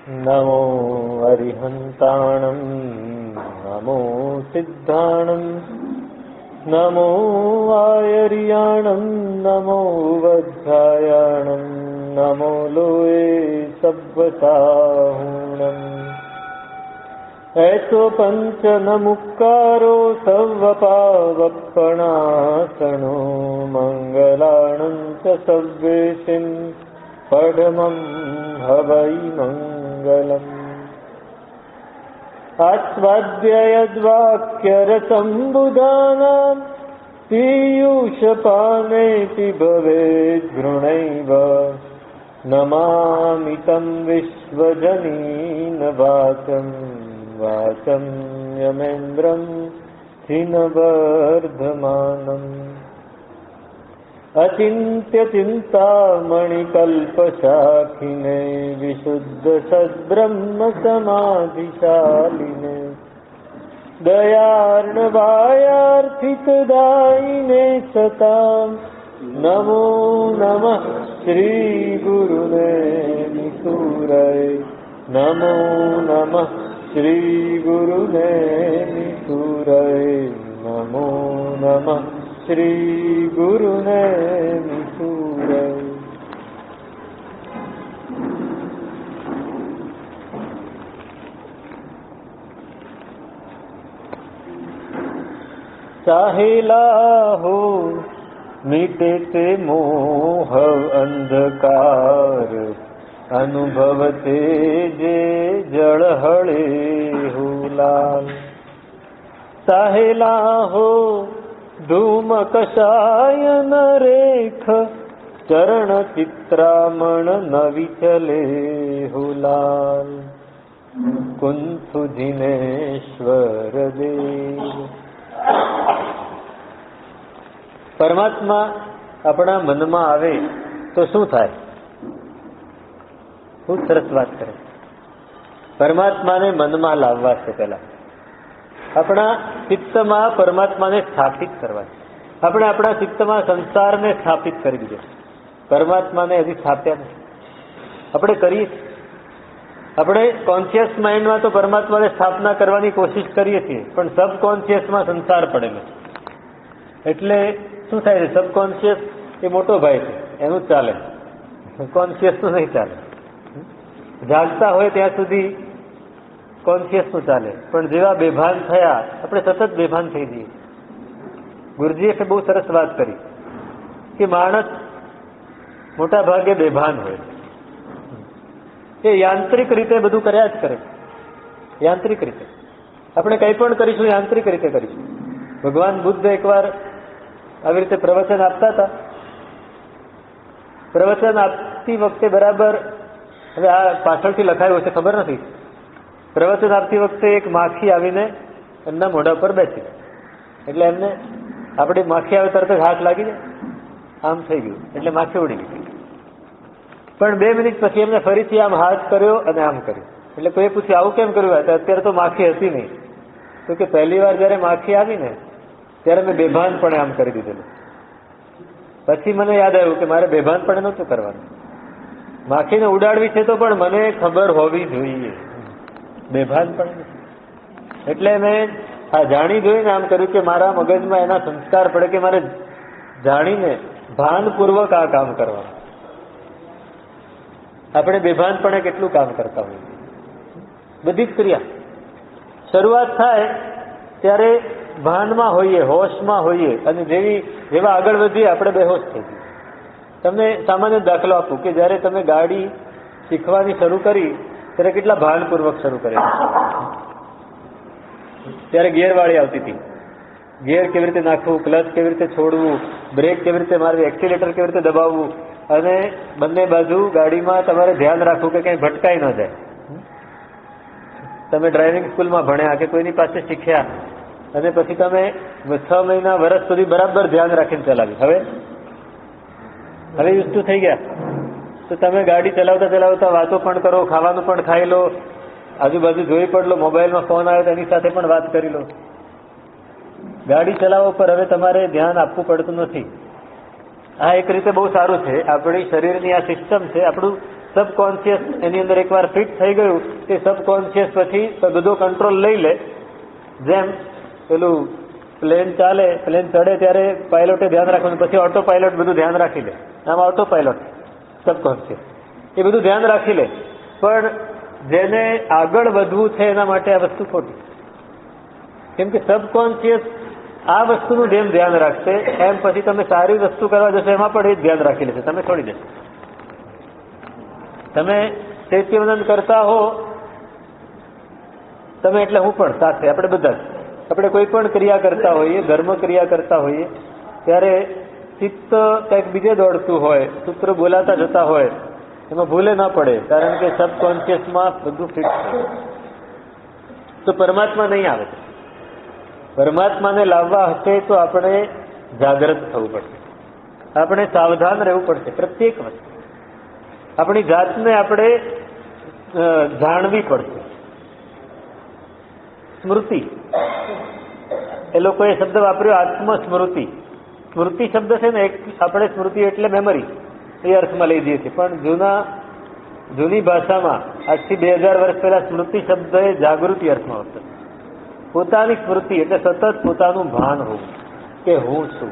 નમો અરિહંતાણં નમો સિદ્ધાણં નમો આયર્યાણં નમો વજ્રાયાણં નમો લોએ સવ્વસાહૂણં ऐसो पंच न मुक्कारो सव्वपावप्पणासनो मंगलाणं च सव्वेशिं पढमं हवै मंगलम् आस्वाद्ययद्वाक्यरसम्बुधानां पीयूषपानेति भवेद् घृणैव नमामि तं विश्वजनीन वाचं वाचं यमेन्द्रं छिनवर्धमानम् अचिन्त्य चिन्तामणिकल्पशाखिने विशुद्धसद्ब्रह्म समाधिशालिने दयार्णवायार्थितदायिने सतां नमो नमः श्रीगुरुने निसूरये नमो नमः श्रीगुरुने निसूरये नमो नमः श्रीगुरुने निसूरये। चाहेला हो मीटे ते मोह अंधकार अनुभवते जे जळहळे हो लाल। चाहेला हो धूम कषायन रेख चरण चित्रामण न विचले हो लाल। कुंथु जिनेश्वर देव। परमात्मा अपना मन में आवे तो शू थाय? खूब सरस बात करे। परमात्मा ने मन में लाववा से पहला अपना चित्त में परमात्मा ने स्थापित करवा। अपने अपना चित्त में संसार ने स्थापित कर दीजो। परमात्मा ने हजी स्थाप्या नहीं। अपने करिए अपने कॉन्शियस माइंड में तो परमात्मा ने स्थापना करवानी कोशिश करीए छीए पण सबकॉन्शियस में संसार पड़ेलो एटले શું થાય છે? સબકોન્શિયસ એ મોટો ભાઈ છે, એનું જ ચાલે, કોન્શિયસનું નહીં ચાલે. જાગતા હોય ત્યાં સુધી કોન્શિયસનું ચાલે, પણ જેવા બેભાન થયા આપણે સતત બેભાન થઈ જઈએ. ગુરુજીએ બહુ સરસ વાત કરી કે માણસ મોટા ભાગે બેભાન હોય, એ યાંત્રિક રીતે બધું કર્યા જ કરે. યાંત્રિક રીતે આપણે કંઈ પણ કરીશું યાંત્રિક રીતે કરીશું. ભગવાન બુદ્ધ એકવાર આવી રીતે પ્રવચન આપતા હતા. પ્રવચન આપતી વખતે બરાબર, હવે આ પાછળથી લખાયું હશે ખબર નથી, પ્રવચન આપતી વખતે એક માખી આવીને એમના મોઢા પર બેસી, એટલે એમને આપણી માખી આવે તરત જ હાથ લાગી જાય, આમ થઈ ગયું એટલે માખી ઉડી ગઈ. પણ 2 મિનિટ પછી એમને ફરીથી આમ હાથ કર્યો અને આમ કર્યું, એટલે કોઈ પૂછ્યું આવું કેમ કર્યું? અત્યારે તો માખી હતી નહીં. તો કે પહેલી વાર જયારે માખી આવી ને ત્યારે મેં બેભાનપણે આમ કરી દીધેલું. પછી મને યાદ આવ્યું કે મારે બેભાનપણે નહોતું કરવાનું, માખીને ઉડાડવી છે તો પણ મને ખબર હોવી જોઈએ, બેભાનપણે. એટલે મેં જાણી જોઈને આમ કર્યું કે મારા મગજમાં એના સંસ્કાર પડે કે મારે જાણીને ભાનપૂર્વક આ કામ કરવાનું. આપણે બેભાનપણે કેટલું કામ કરતા હોઈએ, બધી જ ક્રિયા શરૂઆત થાય ત્યારે ભાનમાં હોઈએ, હોશમાં હોઈએ, અને જેવા આગળ વધીએ આપણે બેહોશ થઈ જઈએ. તમને સામાન્ય દાખલો આપું કે જયારે તમે ગાડી શીખવાની શરૂ કરી ત્યારે કેટલા ભાનપૂર્વક શરૂ કરે. ત્યારે ગિયરવાળી આવતી હતી, ગિયર કેવી રીતે નાખવું, ક્લચ કેવી રીતે છોડવું, બ્રેક કેવી રીતે મારવી, એક્સિલેટર કેવી રીતે દબાવવું, અને બંને બાજુ ગાડીમાં તમારે ધ્યાન રાખવું કે ક્યાંય ભટકાઈ ન જાય. તમે ડ્રાઇવિંગ સ્કૂલમાં ભણ્યા કે કોઈની પાસે શીખ્યા અને પછી તમે 6 મહિના વર્ષ સુધી બરાબર ધ્યાન રાખીને ચલાવી. હવે યુઝ ટુ થઈ ગયા તો તમે ગાડી ચલાવતા ચલાવતા વાતો પણ કરો, ખાવાનું પણ ખાઈ લો, આજુબાજુ જોઈ પણ લો, મોબાઈલમાં ફોન આવે તો એની સાથે પણ વાત કરી લો. ગાડી ચલાવવા પર હવે તમારે ધ્યાન આપવું પડતું નથી. આ એક રીતે બહુ સારું છે. આપણી શરીરની આ સિસ્ટમ છે, આપણું સબકોન્શિયસ એની અંદર એકવાર ફિટ થઈ ગયું તે સબકોન્શિયસ પછી બધો કંટ્રોલ લઈ લે. જેમ પેલું પ્લેન ચાલે, પ્લેન ચડે ત્યારે પાયલોટે ધ્યાન રાખવાનું, પછી ઓટો પાયલોટ બધું ધ્યાન રાખી લે. આમ ઓટો પાયલોટ સબકોન્શિયસ એ બધું ધ્યાન રાખી લે. પણ જેને આગળ વધવું છે એના માટે આ વસ્તુ ખોટી. કેમ કે સબકોન્શિયસ આ વસ્તુનું જેમ ધ્યાન રાખશે એમ પછી તમે સારી વસ્તુ કરવા જશો એમાં પણ એ જ ધ્યાન રાખી લેશે, તમે છોડી દેશો. તમે ચૈત્યવંદન કરતા હો તમે એટલે હું પણ સાથે, આપણે બધા જ, આપણે કોઈ પણ ક્રિયા કરતા હોઈએ, ધર્મ ક્રિયા કરતા હોઈએ ત્યારે ચિત્ત કંઈક બીજે દોડતું હોય, સૂત્ર બોલાતા જતા હોય, એમાં ભૂલે ન પડે કારણ કે સબકોન્શિયસમાં બધું ફિટ છે. તો પરમાત્મા નહીં આવે. પરમાત્માને લાવવા હશે તો આપણે જાગૃત થવું પડશે, આપણે સાવધાન રહેવું પડશે. પ્રત્યેક વસ્તુ આપણી જાતને આપણે જાણવી પડશે. સ્મૃતિ, એ લોકોએ શબ્દ વાપર્યો આત્મસ્મૃતિ. સ્મૃતિ શબ્દ છે ને, આપણે સ્મૃતિ એટલે મેમરી એ અર્થમાં લઈ જઈએ છીએ, પણ જૂની ભાષામાં આજથી 2000 વર્ષ પહેલા સ્મૃતિ શબ્દ એ જાગૃતિ અર્થમાં હતો. પોતાની સ્મૃતિ એટલે સતત પોતાનું ભાન હોવું કે હું છું.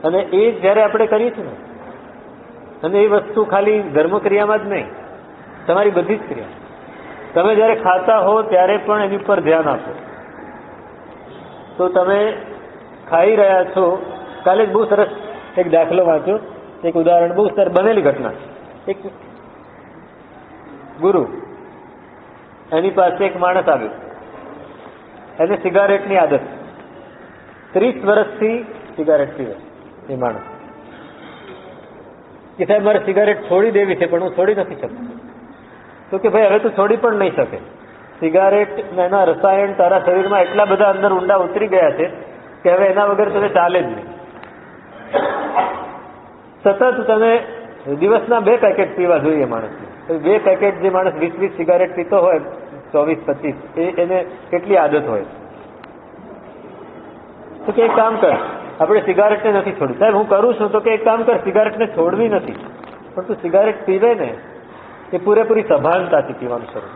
અને એ જ્યારે આપણે કરીએ છીએ ને, અને એ વસ્તુ ખાલી ધર્મક્રિયામાં જ નહીં, તમારી બધી જ ક્રિયા. તમે જ્યારે ખાતા હો ત્યારે પણ એની ઉપર ધ્યાન આપો. તો તમે ખાઈ રહ્યા છો. કાલે જ બહુ સરસ એક દાખલો વાંચ્યો, એક ઉદાહરણ, બહુ સરસ બનેલી ઘટના. એક ગુરુ, એની પાસે એક માણસ આવ્યો, એને સિગારેટની આદત, 30 વર્ષથી સિગારેટ પીવે. એ માણસ કે સાહેબ મારે સિગારેટ છોડી દેવી છે પણ હું છોડી નથી શકતો. તો કે ભાઈ હવે તું છોડી પણ નહીં શકે. સિગારેટ એના રસાયણ તારા શરીરમાં એટલા બધા અંદર ઊંડા ઉતરી ગયા છે કે હવે એના વગર તને ચાલે જ નહીં. સતત તમે દિવસના 2 પેકેટ પીવા જોઈએ માણસને. 2 પેકેટ જે માણસ 20 સિગારેટ પીતો હોય, 24-25, એને કેટલી આદત હોય. તો કે એક કામ કર, આપણે સિગારેટને નથી છોડવી. સાહેબ હું કરું છું. તો કે એક કામ કર, સિગારેટને છોડવી નથી, પણ તું સિગારેટ પીવે ને એ પૂરેપૂરી સભાનતાથી પીવાનું શરૂ.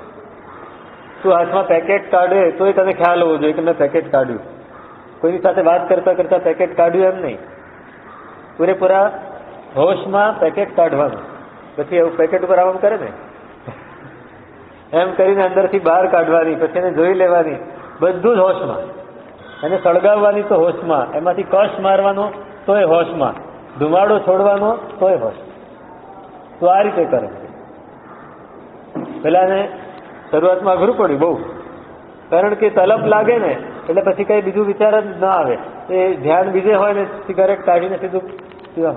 તું હાથમાં પેકેટ કાઢે તો એ તને ખ્યાલ હોવો જોઈએ કે મેં પેકેટ કાઢ્યું. કોઈની સાથે વાત કરતા કરતા પેકેટ કાઢ્યું એમ નહીં, પૂરેપૂરા હોશમાં પેકેટ કાઢવાનું. પછી એવું પેકેટ ઉપર આમ કરે ને, એમ કરીને અંદરથી બહાર કાઢવાની, પછી એને જોઈ લેવાની, બધું જ હોશમાં. એને સળગાવવાની તો હોશમાં, એમાંથી કશ મારવાનો તોય હોશમાં, ધુમાડો છોડવાનો તોય હોશ. તો આ રીતે કરે. પેલાને શરૂઆતમાં અઘરું પડ્યું બહુ, કારણ કે તલપ લાગે ને એટલે પછી કઈ બીજું વિચાર જ ના આવે. એ ધ્યાન બીજે હોય ને સિગારેટ કાઢીને સીધું પીવા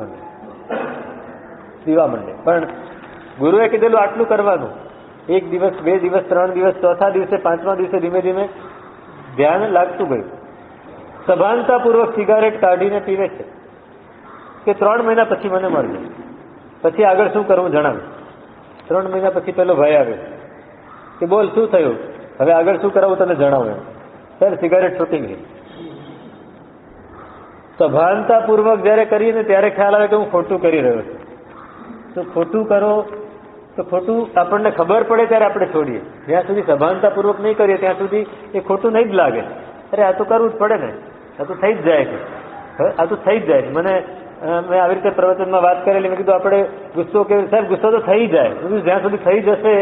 માંડે. પણ ગુરુએ કીધેલું આટલું કરવાનું. 1 દિવસ, 2 દિવસ, 3 દિવસ, ચોથા દિવસે, 5મા દિવસે ધીમે ધીમે ધ્યાન લાગતું ગયું. સભાનતાપૂર્વક સિગારેટ કાઢીને પીવે છે કે 3 મહિના પછી મને મળ્યું. પછી આગળ શું કરવું જણાવ્યું. 3 મહિના પછી પેલો ભાઈ આવ્યો કે બોલ શું થયું, હવે આગળ શું કરાવું તને જણાવું. સર સિગારેટ છૂટી ગઈ. સભાનતાપૂર્વક જયારે કરીએ ને ત્યારે ખ્યાલ આવે કે હું ખોટું કરી રહ્યો છું. તો ખોટું કરો તો ખોટું આપણને ખબર પડે ત્યારે આપણે છોડીએ. જ્યાં સુધી સભાનતાપૂર્વક નહીં કરીએ ત્યાં સુધી એ ખોટું નહીં જ લાગે. અરે આ તો કરવું જ પડે ને, આ તો થઈ જ જાય છે, આ તો થઈ જ જાય છે. મેં આવી રીતે પ્રવચનમાં વાત કરેલી, મેં કીધું આપણે ગુસ્સો કેવી, સાહેબ ગુસ્સો તો થઈ જાય. જ્યાં સુધી થઈ જશે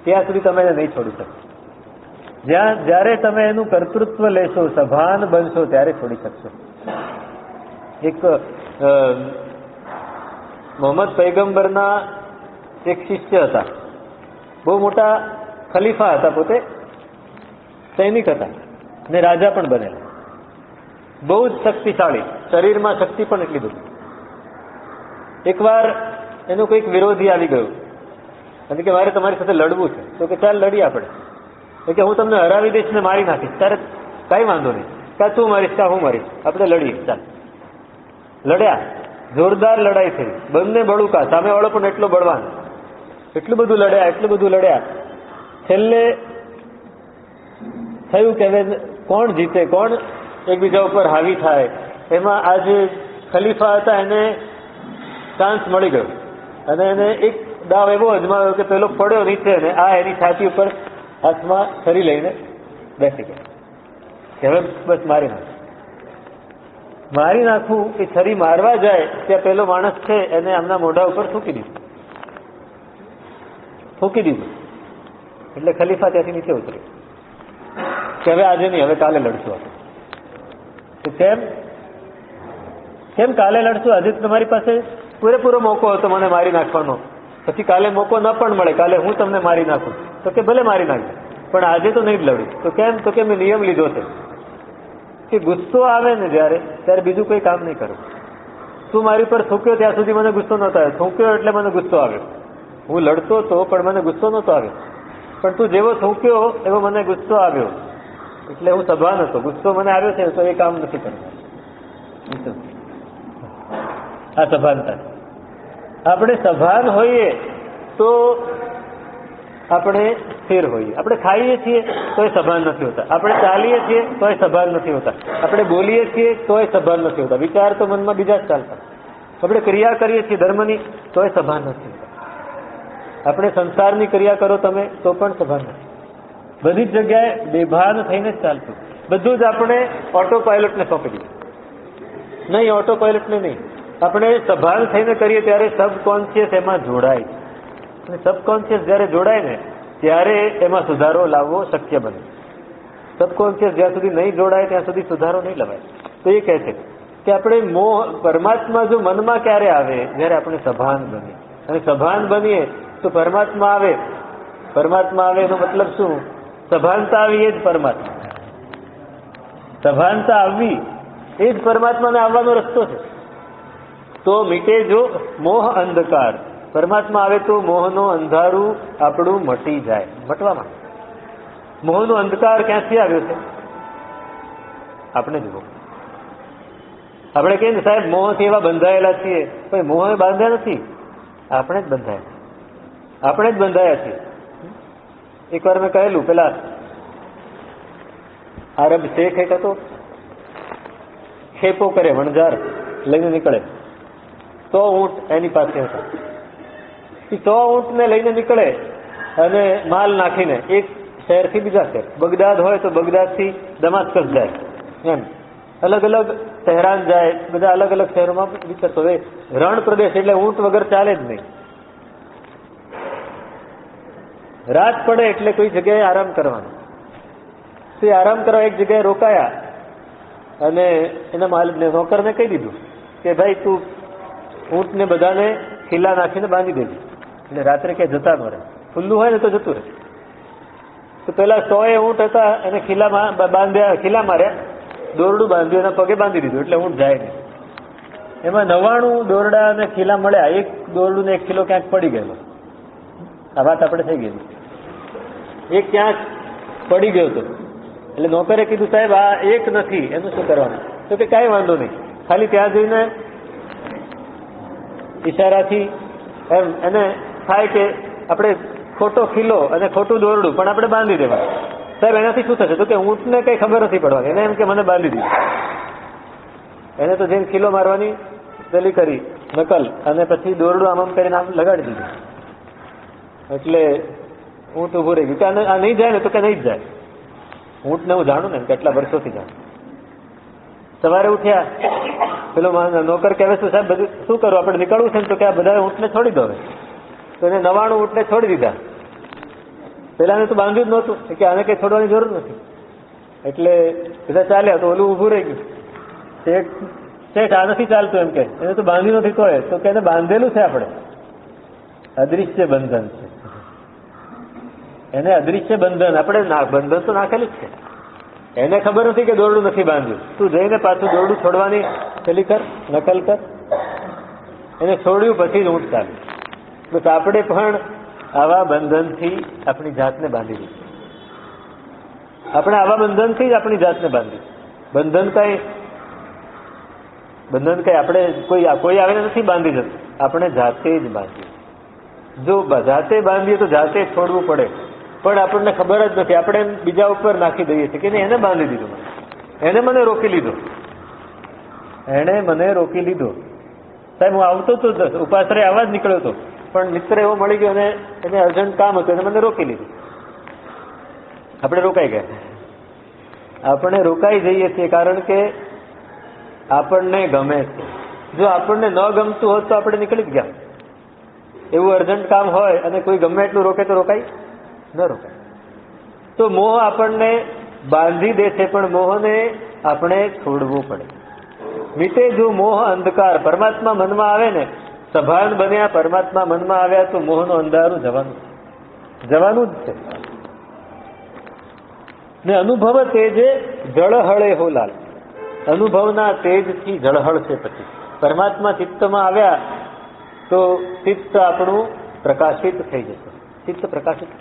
ત્યાં સુધી તમે એને નહીં છોડી શકો. જ્યારે તમે એનું કર્તૃત્વ લેશો, સભાન બનશો ત્યારે છોડી શકશો. એક મોહમ્મદ પૈગંબરના એક શિષ્ય હતા, બહુ મોટા ખલીફા હતા, પોતે સૈનિક હતા ને રાજા પણ બનેલા, બહુ જ શક્તિશાળી, શરીરમાં શક્તિ પણ એટલી બધી. એકવાર એનું કોઈક વિરોધી આવી ગયું અને કે મારે તમારી સાથે લડવું છે. તો કે ચાલ લડીએ આપણે. કે હું તમને હરાવી દઈશ ને મારી નાખીશ. ત્યારે કઈ વાંધો નહીં, કાં તું મારીશ કાં હું મારીશ, આપણે લડીએ. ચાલ લડ્યા, જોરદાર લડાઈ થઈ, બંને બળુકા, સામે વાળો પણ એટલો બળવાન. એટલું બધું લડ્યા. છેલ્લે થયું કે હવે કોણ જીતે, કોણ એકબીજા ઉપર હાવી થાય. એમાં આ જે ખલીફા હતા એને ચાન્સ મળી ગયો અને એને એક દાવ એવો અજમાવ્યો કે પેલો પડ્યો નીચે ને આ એની છાતી ઉપર હાથમાં છરી લઈને બેસી ગયો કે હવે બસ મારી નાખું. એ છરી મારવા જાય ત્યાં પેલો માણસ છે એને આમના મોઢા ઉપર થૂકી દીધું. એટલે ખલીફા ત્યાંથી નીચે ઉતર્યો કે હવે આજે નહીં, હવે કાલે લડશું આપણે. કેમ કાલે લડશું? આજે તમારી પાસે પૂરેપૂરો મોકો હતો મને મારી નાખવાનો, પછી કાલે મોકો ન પણ મળે, કાલે હું તમને મારી નાખું. તો કે ભલે મારી નાખજો, પણ આજે તો નહીં જ લડું. તો કેમ? તો કે મેં નિયમ લીધો છે કે ગુસ્સો આવે ને ત્યારે બીજું કોઈ કામ નહીં કરું. તું મારી પર થૂક્યો ત્યાં સુધી મને ગુસ્સો નહોતો આવ્યો, થૂક્યો એટલે મને ગુસ્સો આવ્યો. હું લડતો હતો પણ મને ગુસ્સો નહોતો આવ્યો, પણ તું જેવો થૂક્યો એવો મને ગુસ્સો આવ્યો, એટલે હું સભાન હતો. ગુસ્સો મને આવ્યો છે તો એ કામ નથી કરવું. આ સભાનતા. આપણે સભાન હોઈએ તો આપણે સ્થિર હોઈએ. આપણે ખાઈએ છીએ તોય સભાન નથી હોતા, આપણે ચાલીએ છીએ તોય સભાન નથી હોતા, આપણે બોલીએ છીએ તોય સભાન નથી હોતા. વિચાર તો મનમાં બીજા જ ચાલતા. આપણે ક્રિયા કરીએ છીએ ધર્મની તોય સભાન નથી હોતા. આપણે સંસારની ક્રિયા કરો તમે તો પણ સભાન નથી. બધી જ જગ્યાએ બેભાન થઈને જ ચાલતું. બધું જ આપણે ઓટો પાયલોટને સોંપી દીધું. નહીં, ઓટો પાયલોટને નહીં. આપણે સભાન થઈને કરીએ ત્યારે સબકોન્શિયસ એમાં જોડાય. અને સબકોન્શિયસ જ્યારે જોડાય ને ત્યારે એમાં સુધારો લાવવો શક્ય બને. સબકોન્શિયસ જ્યાં સુધી નહીં જોડાય ત્યાં સુધી સુધારો નહીં લવાય. તો એ કહે છે કે આપણે પરમાત્મા જો મનમાં ક્યારે આવે? જ્યારે આપણે સભાન બનીએ. અને સભાન બનીએ તો પરમાત્મા આવે. પરમાત્મા આવે એનો મતલબ શું? સભાનતા આવી એ જ પરમાત્મા. સભાનતા આવવી એ જ પરમાત્માને આવવાનો રસ્તો છે. તો મીટે જો મોહ અંધકાર. પરમાત્મા આવે તો મોહનો અંધારું આપણું મટી જાય. મટવામાં મોહનો અંધકાર ક્યાંથી આવ્યો છે? આપણે જુઓ. આપણે કહીએ ને સાહેબ મોહથી એવા બંધાયેલા છીએ, પણ મોહ બાંધ્યા નથી, આપણે જ બંધાયા છીએ. એકવાર મેં કહેલું, પેલા આરબ શેખ એક હતો, ખેપો કરે, વણઝાર લઈને નીકળે. 100 ઊંટ એની પાસે હતા. 100 ઊંટને લઈને નીકળે અને માલ નાખીને એક શહેરથી બીજા શહેર, બગદાદ હોય તો બગદાદથી દમાસ્કસ જાય, એમ અલગ અલગ તહેરાન જાય, બધા અલગ અલગ શહેરોમાં વિચરતો. હવે રણ પ્રદેશ એટલે ઊંટ વગર ચાલે જ નહીં. રાત પડે એટલે કોઈ જગ્યાએ આરામ કરવાનો. તો આરામ કરવા એક જગ્યાએ રોકાયા અને એના માલિકને, નોકરને કહી દીધું કે ભાઈ તું ઊંટને બધાને ખીલા નાખીને બાંધી દેજે, એટલે રાત્રે ક્યાંય જતા ન રહે. ખુલ્લું હોય ને તો જતું રહે. તો પેલા 100 ઊંટ હતા એને ખીલામાં બાંધ્યા, ખીલા માર્યા, દોરડું બાંધ્યું, એના પગે બાંધી દીધું એટલે ઊંટ જાય નહીં. એમાં 99 દોરડા અને ખીલા મળ્યા. એક દોરડું ને 1 ખીલો ક્યાંક પડી ગયેલો. આ વાત આપણે થઈ ગયેલી. એક ક્યાંક પડી ગયો હતો. એટલે નોકરે કીધું સાહેબ આ એક નથી, એનું શું કરવાનું? તો કે કાંઈ વાંધો નહીં, ખાલી ત્યાં જઈને ઈશારાથી એમ એને થાય કે આપણે ખોટો ખીલો અને ખોટું દોરડું પણ આપણે બાંધી દેવા. સાહેબ એનાથી શું થશે? તો કે ઊંટને કઈ ખબર નથી પડવાની, એને એમ કે મને બાંધી દીધું. એને તો જેમ ખીલો મારવાની પેલી કરી નકલ અને પછી દોરડું આમ કરીને આમ લગાડી દીધું. એટલે ઊંટ ઉભું રહી ગયું કે આ નહીં જાય ને? તો કે નહીં જ જાય. ઊંટને હું જાણું ને કેટલા વર્ષોથી જાણું. સવારે ઉઠ્યા, પેલો નોકર કહેવે શું સાહેબ બધું શું કરું, આપણે નીકળવું છે ને? તો કે આ બધા ઊંટને છોડી દો. તો એને 99 ઊંટને છોડી દીધા. પેલાને તો બાંધ્યું જ નહોતું કે આને કઈ છોડવાની જરૂર નથી. એટલે બધા ચાલ્યા તો ઓલું ઊભું રહી ગયું. શેઠ આ નથી ચાલતું એમ કે, એને તો બાંધ્યું નથી. તો કે એને બાંધેલું છે, આપણે અદૃશ્ય બંધન છે. એને અદૃશ્ય બંધન, આપણે બંધન તો નાખેલું જ છે. એને ખબર નથી કે દોરડું નથી બાંધ્યું. તું જઈને પાછું દોરડું છોડવાની પેલી કર, નકલ કર. એને છોડ્યું પછી જ ઊંટ ચાલ્યું. બસ આપણે પણ આવા બંધનથી આપણી જાતને બાંધી દીધી. આપણે આવા બંધનથી જ આપણી જાતને બાંધી. બંધન કઈ આપણે કોઈ આવીને નથી બાંધી જતું, આપણે જાતે જ બાંધીએ. જો જાતે બાંધીએ તો જાતે છોડવું પડે, પણ આપણને ખબર જ નથી. આપણે બીજા ઉપર નાખી દઈએ છીએ કે એને બાંધી દીધું, એને મને રોકી લીધો, એણે મને રોકી લીધો. સાહેબ હું આવતો હતો, ઉપાશ્રય આવા જ નીકળ્યો હતો, પણ મિત્ર એવો મળી ગયો અને એને અર્જન્ટ કામ હતું એને મને રોકી લીધું. આપણે રોકાઈ ગયા. આપણે રોકાઈ જઈએ છીએ કારણ કે આપણને ગમે છે. જો આપણને ન ગમતું હોત તો આપણે નીકળી જ ગયા. એવું અર્જન્ટ કામ હોય અને કોઈ ગમે એટલું રોકે તો રોકાય ન રોકાય. તો મોહ આપણને બાંધી દે છે, પણ મોહને આપણે છોડવું પડે. મીટે જો મોહ અંધકાર. પરમાત્મા મનમાં આવે ને, સભાન બન્યા, પરમાત્મા મનમાં આવ્યા તો મોહનું અંધારું જવાનું જ છે. ને અનુભવ તેજે જળહળે હો લાલ. અનુભવના તેજથી જળહળ છે. પછી પરમાત્મા ચિત્તમાં આવ્યા તો ચિત્ત આપણું પ્રકાશિત થઈ જશે. ચિત્ત પ્રકાશિત.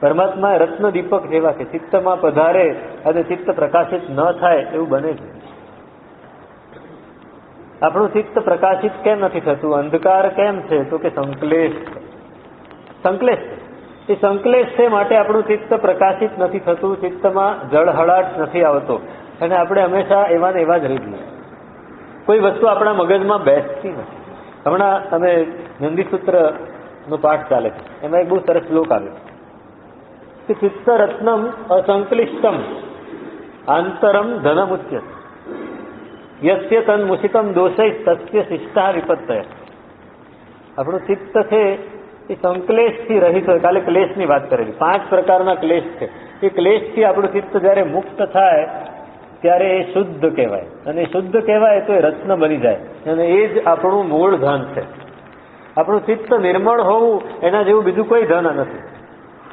પરમાત્મા રત્ન દીપક જેવા છે. ચિત્તમાં પધારે અને ચિત્ત પ્રકાશિત ન થાય એવું બને છે. આપણું ચિત્ત પ્રકાશિત કેમ નથી થતું? અંધકાર કેમ છે? તો કે સંકલેશ છે. સંકલેશ છે. એ સંકલેશ છે માટે આપણું ચિત્ત પ્રકાશિત નથી થતું. ચિત્તમાં જળહળાટ નથી આવતો અને આપણે હંમેશા એવા ને એવા જ રહી જઈએ. કોઈ વસ્તુ આપણા મગજમાં બેસતી નથી. હમણાં અમે નંદીસૂત્રનો પાઠ ચાલે છે, એમાં એક બહુ સરસ શ્લોક આવ્યો કે ચિત્ત રત્નમ અસંકલિષ્ટમ આંતરમ ધનમુચ્યતે યસ્ય તન મુષિતમ દોષૈ તસ્ય શિષ્ટા વિપત્તય. આપણું ચિત્ત છે એ સંકલેશથી રહિત હોય. કાલે ક્લેશની વાત કરેલી. 5 પ્રકારના ક્લેશ છે. એ ક્લેશથી આપણું ચિત્ત જ્યારે મુક્ત થાય ત્યારે એ શુદ્ધ કહેવાય. અને શુદ્ધ કહેવાય તો એ રત્ન બની જાય અને એ જ આપણું મૂળ ધન છે. આપણું ચિત્ત નિર્મળ હોવું એના જેવું બીજું કોઈ ધન નથી.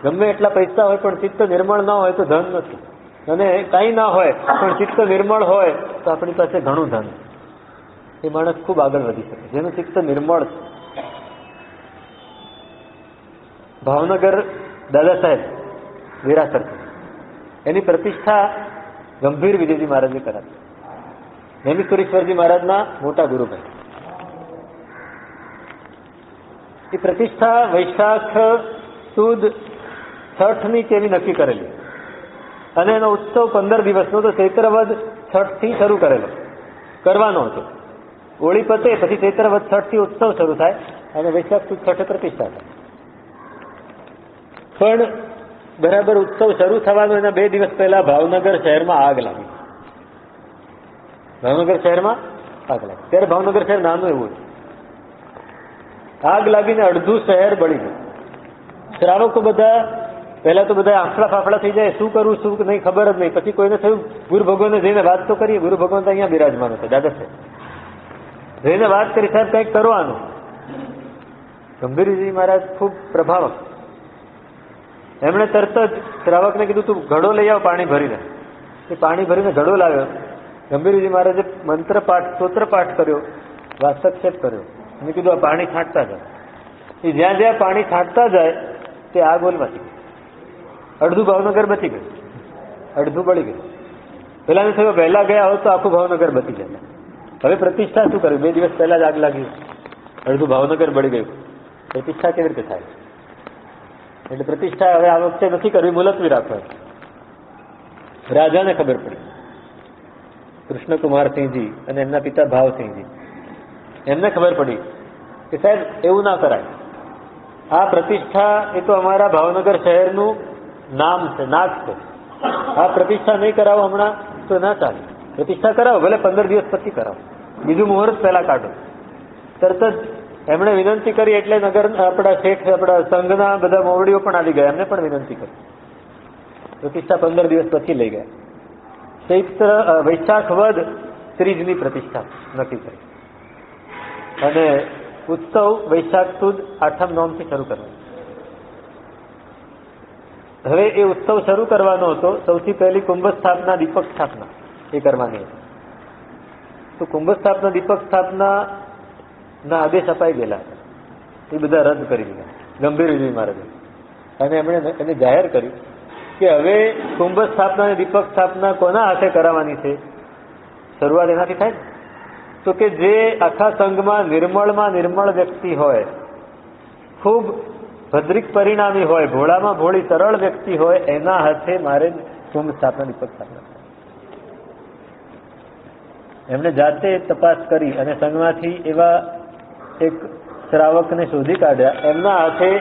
ગમે એટલા પૈસા હોય પણ ચિત્ત નિર્મળ ન હોય તો ધન નથી. અને કંઈ ના હોય પણ ચિત્ત નિર્મળ હોય તો આપણી પાસે ઘણું ધન. એ માણસ ખૂબ આગળ વધી શકે જેનું ચિત્ત નિર્મળ છે. ભાવનગર દાદા સાહેબ વિરાસર, એની પ્રતિષ્ઠા ગંભીર વિજયજી મહારાજે કરાવી. નેમિશ્વરેશ્વરજી મહારાજના મોટા ગુરુભાઈ. એ પ્રતિષ્ઠા વૈશાખ સુદ છઠની કેવી નક્કી કરેલી અને એનો ઉત્સવ 15 દિવસનો તો ચૈત્રવદ છઠથી શરૂ કરવાનો હતો. હોળી પતે પછી ચૈત્રવદ છઠથી ઉત્સવ શરૂ થાય અને વૈશાખ સુદ છઠે પ્રતિષ્ઠા થાય. પણ બરાબર ઉત્સવ શરૂ થવાનો એના 2 દિવસ પહેલા ભાવનગર શહેરમાં આગ લાગી. ભાવનગર શહેરમાં આગ લાગી. ત્યારે ભાવનગર શહેર નાનું એવું છે. આગ લાગીને અડધું શહેર બળી ગયું. શ્રાવકો બધા પહેલા તો બધા આંફળા ફાફડા થઈ જાય, શું કરવું શું નહીં ખબર જ નહીં. પછી કોઈને થયું ગુરુ ભગવાનને જઈને વાત તો કરીએ. ગુરુ ભગવાન તો અહીંયા બિરાજમાન હતા, દાદા સાહેબ જઈને વાત કરી, સાહેબ કંઈક કરવાનું. ગંભીરજી મહારાજ ખૂબ પ્રભાવક. એમણે તરત જ શ્રાવકને કીધું તું ઘડો લઈ આવ પાણી ભરીને. એ પાણી ભરીને ઘડો લાવ્યો. ગંભીરજી મહારાજે મંત્ર પાઠ સ્તોત્ર પાઠ કર્યો, વાસ્તક્ષેપ કર્યો. મેં કીધું આ પાણી છાંટતા જાય. એ જ્યાં જ્યાં પાણી છાંટતા જાય તે આગ ઓલવાથી ગઈ. અડધું ભાવનગર બચી ગયું, અડધું બળી ગયું. પેલાને થયું વહેલા ગયા હોત તો આખું ભાવનગર બચી જાય. હવે પ્રતિષ્ઠા શું કર્યું? 2 દિવસ પહેલા જ આગ લાગી, અડધું ભાવનગર બળી ગયું. પ્રતિષ્ઠા કેવી રીતે થાય? એટલે પ્રતિષ્ઠા હવે આ વખતે નથી કરવી, મુલતવી રાખવા. રાજાને ખબર પડી, કૃષ્ણકુમારસિંહજી અને એમના પિતા ભાવસિંહજી, એમને ખબર પડી કે સાહેબ એવું ના કરાય. આ પ્રતિષ્ઠા એ તો અમારા ભાવનગર શહેરનું નામ છે, નાક છે. આ પ્રતિષ્ઠા નહીં કરાવો હમણાં તો ના ચાલે. પ્રતિષ્ઠા કરાવો, ભલે 15 દિવસ પછી કરાવો, બીજું મુહૂર્ત પહેલા કાઢો. તરત જ એમણે વિનંતી કરી એટલે નગર આપણા શેઠ આપણા સંઘના બધા મોવડીઓ પણ આવી ગયા. એમને પણ વિનંતી કરી. પ્રતિષ્ઠા 15 દિવસ પછી લઈ ગયા. ચૈત્ર વૈશાખ વદ ત્રીજની પ્રતિષ્ઠા નક્કી કરી અને ઉત્સવ વૈશાખ સુદ 8મ નોમથી શરૂ કરવાનો. હવે એ ઉત્સવ શરૂ કરવાનો હતો. સૌથી પહેલી કુંભ સ્થાપના, દીપક સ્થાપના એ કરવાની હતી. તો કુંભ સ્થાપના, દીપક સ્થાપના ના આદેશ અપાઈ ગયેલા, એ બધા રદ કરી દીધા ગંભીરજી મહારાજે. અને એમણે એને જાહેર કર્યું કે હવે કુંભ સ્થાપના અને દીપક સ્થાપના કોના હાથે કરાવવાની છે? શરૂઆત એનાથી થાય ને. તો કે જે આખા સંઘમાં નિર્મળ વ્યક્તિ હોય, ખૂબ ભદ્રિક પરિણામી હોય, ભોળામાં ભોળી સરળ વ્યક્તિ હોય, એના હાથે મારે કુંભ સ્થાપના દીપક સ્થાપના. એમણે જાતે તપાસ કરી અને સંઘમાંથી એવા એક શ્રાવકને શોધી કાઢ્યા. એમના હાથે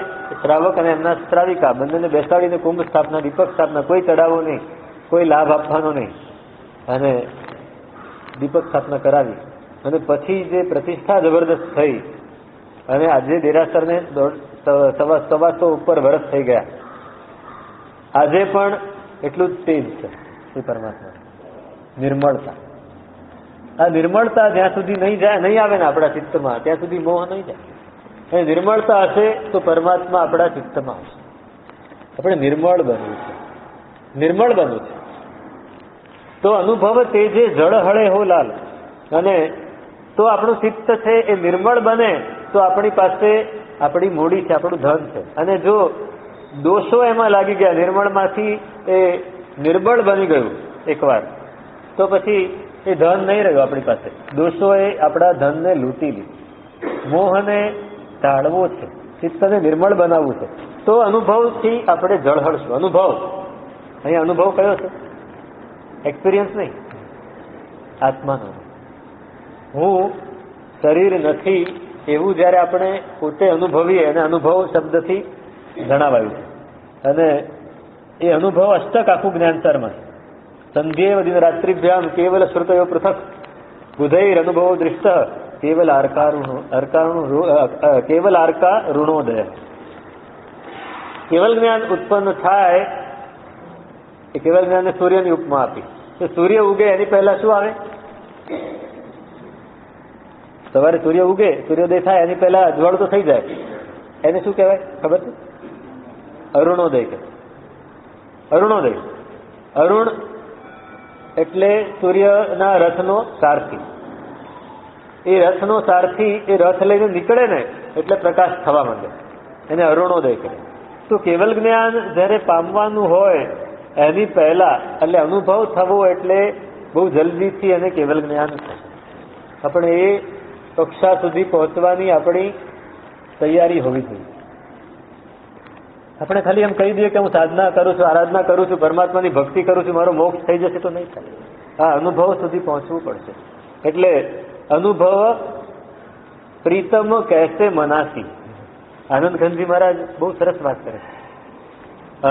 શ્રાવક અને એમના શ્રાવિકા બંનેને બેસાડીને કુંભ સ્થાપના, દીપક સ્થાપના, કોઈ ચડાવો નહીં, કોઈ લાભ આપવાનો નહીં, અને દીપક સ્થાપના કરાવી. અને પછી જે પ્રતિષ્ઠા જબરદસ્ત થઈ અને આજે દેરાસરને 125 ઉપર વર્ષ થઈ ગયા. આજે પણ એટલું જ તેજ છે એ પરમાત્મા, નિર્મળતા. આ નિર્મળતા જ્યાં સુધી નહીં આવે ને આપણા ચિત્તમાં, ત્યાં સુધી મોહ નહીં જાય. અને નિર્મળતા હશે તો પરમાત્મા આપણા ચિત્તમાં હશે. આપણે નિર્મળ બનવું છે, નિર્મળ બનવું છે. તો અનુભવ તે જે જળ હળે હો લાલ. અને તો આપણું ચિત્ત છે એ નિર્મળ બને તો આપણી પાસે આપણી મૂડી છે, આપણું ધન છે. અને જો દોષો એમાં લાગી ગયા, નિર્મળમાંથી એ નિર્બળ બની ગયું એકવાર, તો પછી એ ધન નહીં રહ્યું આપણી પાસે. દોષોએ આપણા ધનને લૂંટી લીધું. મોહને ટાળવો છે, ચિત્તને નિર્મળ બનાવવું છે. તો અનુભવથી આપણે ઝળહળશું. અનુભવ, અહીંયા અનુભવ કયો છે? એક્સપિરિયન્સ નહીં, આત્માનો. હું શરીર નથી એવું જયારે આપણે પોતે અનુભવીએ, અને અનુભવ શબ્દથી જણાવાયું છે. અને એ અનુભવ અષ્ટક આખું જ્ઞાનસારમાં છે. સંધ્યેવ દિન રાત્રિભ્યામ કેવલ શ્રુતયો પૃથક બુધૈર અનુભવો દૃષ્ટ કેવલ કેવલ આર્કા ઋણોદય. કેવલ જ્ઞાન ઉત્પન્ન થાય એ કેવલ જ્ઞાનને સૂર્યની ઉપમા આપી. તો સૂર્ય ઉગે એની પહેલા શું આવે? સવારે સૂર્ય ઉગે, સૂર્યોદય થાય એની પહેલા અજવાળું તો થઈ જાય. એને શું કહેવાય ખબર છે? અરુણોદય કહેવાય. અરુણોદય. અરુણ એટલે સૂર્યના રથનો સારથી. એ રથનો સારથી એ રથ લઈને નીકળે ને એટલે પ્રકાશ થવા માંડે, એને અરુણોદય કહેવાય. તો કેવલ જ્ઞાન જ્યારે પામવાનું હોય એની પહેલા, એટલે અનુભવ થવો એટલે બહુ જલ્દીથી અને કેવલ જ્ઞાન થશે. આપણે એ કક્ષા સુધી પહોંચવાની આપણી તૈયારી હોવી જોઈએ. આપણે ખાલી એમ કહી દઈએ કે હું સાધના કરું છું, આરાધના કરું છું, પરમાત્માની ભક્તિ કરું છું, મારો મોક્ષ થઈ જશે, તો નહીં થાય. આ અનુભવ સુધી પહોંચવું પડશે. એટલે અનુભવ પ્રીતમ કૈસે મનાસી. આનંદઘનજી મહારાજ બહુ સરસ વાત કરે છે.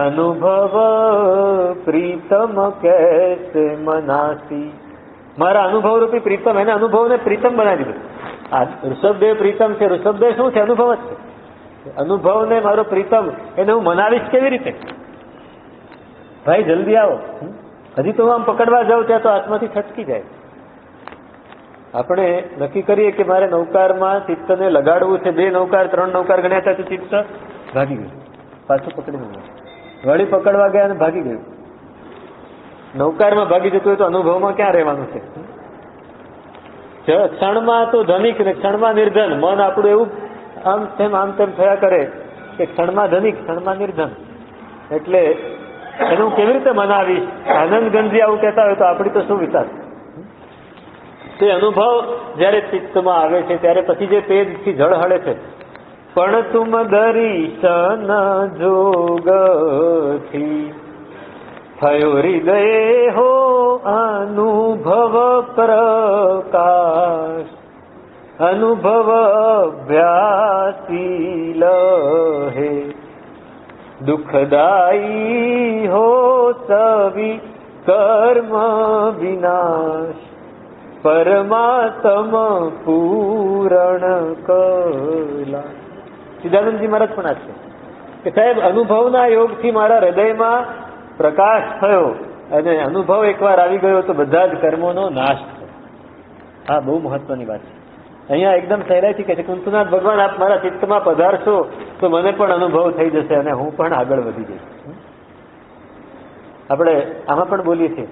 અનુભવ પ્રીતમ કૈસે મનાસી. મારા અનુભવ રૂપી પ્રીતમ, એને અનુભવને પ્રીતમ બનાવી દીધું. આ ઋષભદેવ પ્રીતમ છે. ઋષભદેવ શું છે? અનુભવ જ છે. અનુભવને મારો પ્રીતમ, એને હું મનાવીશ કેવી રીતે? ભાઈ જલ્દી આવો. હજી તો હું આમ પકડવા જાઉં ત્યાં તો હાથમાંથી છટકી જાય. આપણે નક્કી કરીએ કે મારે નૌકારમાં ચિત્તને લગાડવું છે, 2 નૌકાર 3 નૌકાર ગણ્યા હતા તો ચિત્ત ભાગી ગયું, પાછું પકડી વળી પકડવા ગયા અને ભાગી ગયું. નૌકારમાં ભાગી જતું હોય તો અનુભવમાં ક્યાં રહેવાનું છે? ક્ષણમાં તો ધનિક ને ક્ષણમાં નિર્ધન. મન આપણું એવું આમ તેમ થયા કરે કે ક્ષણમાં ધનિક, ક્ષણમાં નિર્ધન. એટલે એને હું કેવી રીતે મનાવીશ? આનંદગંજી આવું કહેતા હોય તો આપણી તો શું વિચાર? તે અનુભવ જયારે ચિત્તમાં આવે છે ત્યારે પછી જે તેજથી ઝળહળે છે, પણ તુમ દર્શન જોગથી થયો હૃદય હો અનુભવ પ્રકાશ. અનુભવ અભ્યાસી લહે દુઃખદાયી હો સવી કર્મ વિનાશ. પરમાત્મ પૂરણ કલા. સિદ્ધાનંદજી મહારાજ પણ આ છે કે સાહેબ અનુભવના યોગથી મારા હૃદયમાં પ્રકાશ થયો, અને અનુભવ એકવાર આવી ગયો તો બધા જ કર્મોનો નાશ થયો. હા, બહુ મહત્વની વાત છે. અહીંયા એકદમ સહેલાઈથી કહે છે, કુંતનાથ ભગવાન આપ મારા ચિત્તમાં પધારશો તો મને પણ અનુભવ થઈ જશે અને હું પણ આગળ વધી જઈશ. આપણે આમાં પણ બોલીએ છીએ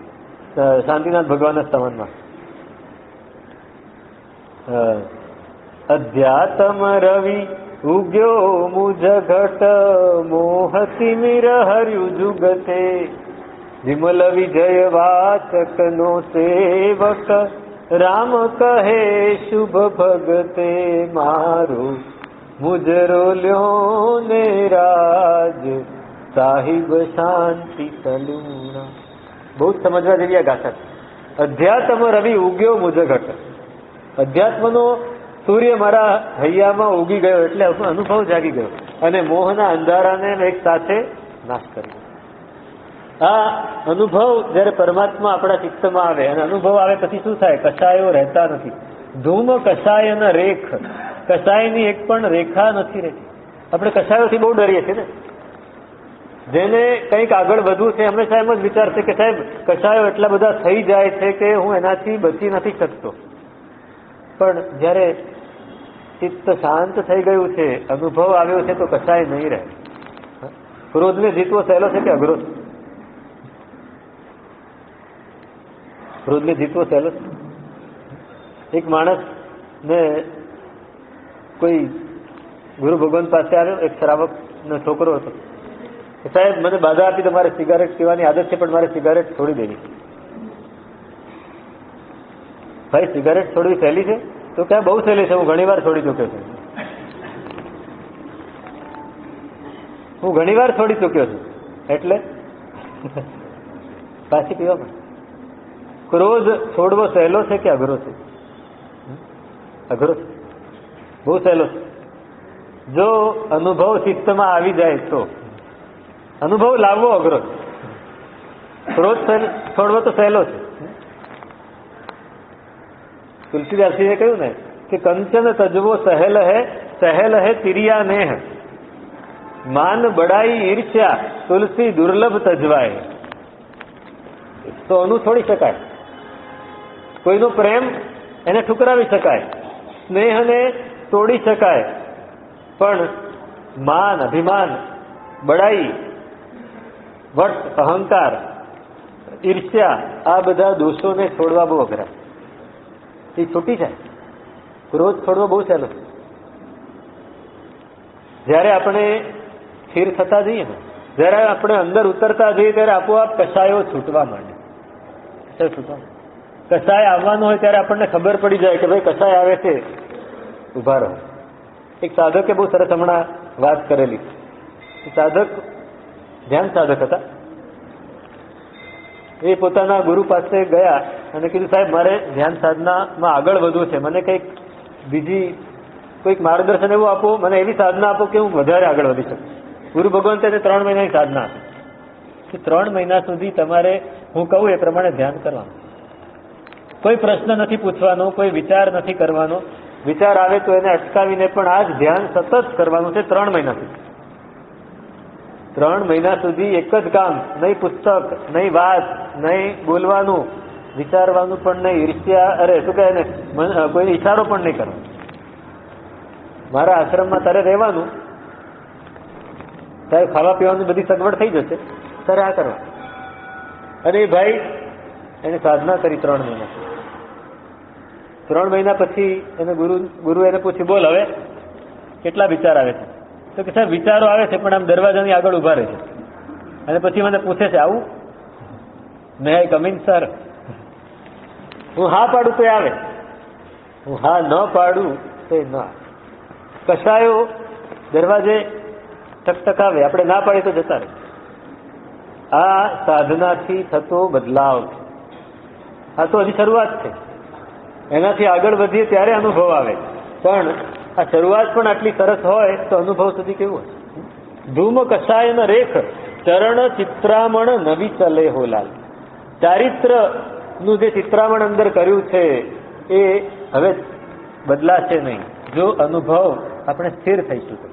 શાંતિનાથ ભગવાનના સ્તવનમાં, અધ્યાત્મ રવિ ઉગ્યો મુજ ઘટ મોહતી મિર હર્યુ જુગતે વિમલ વિજય વાચક નો સેવક રામ કહે શુભ ભગતે મારો મુજરો લ્યો ને રાજ સાહિબ શાંતિ સલુણા. બહુ જ સમજવા જેવી આ ગાથા છે. અધ્યાત્મ રવિ ઉગ્યો મુજ ઘટ. અધ્યાત્મનો સૂર્ય મારા હૈયામાં ઉગી ગયો એટલે અનુભવ જાગી ગયો અને મોહના અંધારાને એક સાથે નાશ કર્યો. આ અનુભવ જયારે પરમાત્મા આપણા ચિત્તમાં આવે અને અનુભવ આવે પછી શું થાય? કશાયો રહેતા નથી. ધૂમ કશાયના રેખ, કશાયની એક પણ રેખા નથી રહેતી. આપણે કશાયોથી બહુ ડરીએ છીએ ને. જેને કંઈક આગળ વધવું છે હંમેશા એમ જ વિચારશે કે સાહેબ કશાયો એટલા બધા થઈ જાય છે કે હું એનાથી બચી નથી શકતો. પણ જયારે ચિત્ત શાંત થઈ ગયું છે, અનુભવ આવ્યો છે, તો કશાય નહીં રહે. ક્રોધને જીતવો સહેલો છે કે અઘરો છે? ક્રોધને જીતવો સહેલો છે? એક માણસ ને કોઈ ગુરુ ભગવાન પાસે આવ્યો, એક શ્રાવક નો છોકરો હતો. સાહેબ મને બાધા આપી, તમારે સિગારેટ પીવાની આદત છે પણ મારે સિગારેટ છોડી દેવી છે. ભાઈ સિગારેટ છોડવી સહેલી છે? તો ક્યાં બહુ સહેલી છે, હું ઘણી વાર છોડી ચૂક્યો છું. હું ઘણી વાર છોડી ચૂક્યો છું. એટલે પાછી પીવા પડે. ક્રોધ છોડવો સહેલો છે કે અઘરો છે? અઘરો છે, બહુ સહેલો છે. જો અનુભવ ચિત્તમાં આવી જાય તો અનુભવ લાવવો અઘરો છે. ક્રોધ છોડવો તો સહેલો છે. તુલસીદાસજીએ કહ્યું ને કે કંચન તજવો સહેલ હે તિરિયા નેહ, માન બડાઈ ઈર્ષ્યા તુલસી દુર્લભ તજવાય. તો અનુ છોડી શકાય, કોઈનો પ્રેમ એને ઠુકરાવી શકાય, સ્નેહને તોડી શકાય, પણ માન, અભિમાન, બડાઈ, વટ, અહંકાર, ઈર્ષ્યા, આ બધા દોષોને છોડવા બહુ અઘરા. એ છૂટી જાય. ક્રોધ છોડવો બહુ સહેલો. જયારે આપણે સ્થિર થતા જઈએ ને, જયારે આપણે અંદર ઉતરતા જઈએ ત્યારે આપોઆપ કશાયો છૂટવા માંડે. કશાય આવવાનો હોય ત્યારે આપણને ખબર પડી જાય કે ભાઈ કશાય આવે છે, ઉભા રહો. એક સાધકે બહુ સરસ હમણાં વાત કરેલી. સાધક ધ્યાન સાધક હતા. એ પોતાના ગુરુ પાસે ગયા અને કીધું સાહેબ મારે ધ્યાન સાધનામાં આગળ વધવું છે, મને કંઈક બીજી કોઈક માર્ગદર્શન એવું આપો, મને એવી સાધના આપો કે હું વધારે આગળ વધી શકું. ગુરુ ભગવાન તેને 3 મહિનાની સાધના આપી. 3 મહિના સુધી તમારે હું કહું એ પ્રમાણે ધ્યાન કરવાનું. કોઈ પ્રશ્ન નથી પૂછવાનો, કોઈ વિચાર નથી કરવાનો. વિચાર આવે તો એને અટકાવીને પણ આ જ ધ્યાન સતત કરવાનું છે 3 મહિના સુધી. 3 મહિના સુધી એક જ કામ, નહીં પુસ્તક, નહીં વાત, નહીં બોલવાનું, વિચારવાનું પણ નહીં, ઈર્ષ્યા, અરે શું કહે ને, કોઈ ઈશારો પણ નહીં કરવાનો. મારા આશ્રમમાં તારે રહેવાનું, તારે ખાવા પીવાની બધી સગવડ થઈ જશે, તારે આ કરવા. અને એ ભાઈ એને સાધના કરી 3 મહિના. 3 મહિના પછી એને ગુરુ એને પૂછ્યું બોલ હવે કેટલા વિચાર આવે છે? તો કે સાહેબ વિચારો આવે છે પણ આમ દરવાજાની આગળ ઉભા રહે છે. અને પછી મને પૂછે છે આવું મે આઈ કમ ઇન સર? હું હા પાડું તો આવે, હું હા ન પાડું તો ન. કશાયો દરવાજે ટકટકાવે, આપણે ના પાડીએ તો જતા રહે. આ સાધનાથી થતો બદલાવ. આ તો હજી શરૂઆત છે. એનાથી આગળ વધીએ ત્યારે અનુભવ આવે. પણ આ શરૂઆત પણ આટલી સરસ હોય તો અનુભવ સુધી કેવું હોય? ધૂમ કશાયન રેખ ચરણ ચિત્રામણ નવી ચલે હોલાલ. ચારિત્ર નું જે ચિત્રામણ અંદર કર્યું છે એ હવે બદલાશે નહીં જો અનુભવ આપણે સ્થિર થઈશું તો.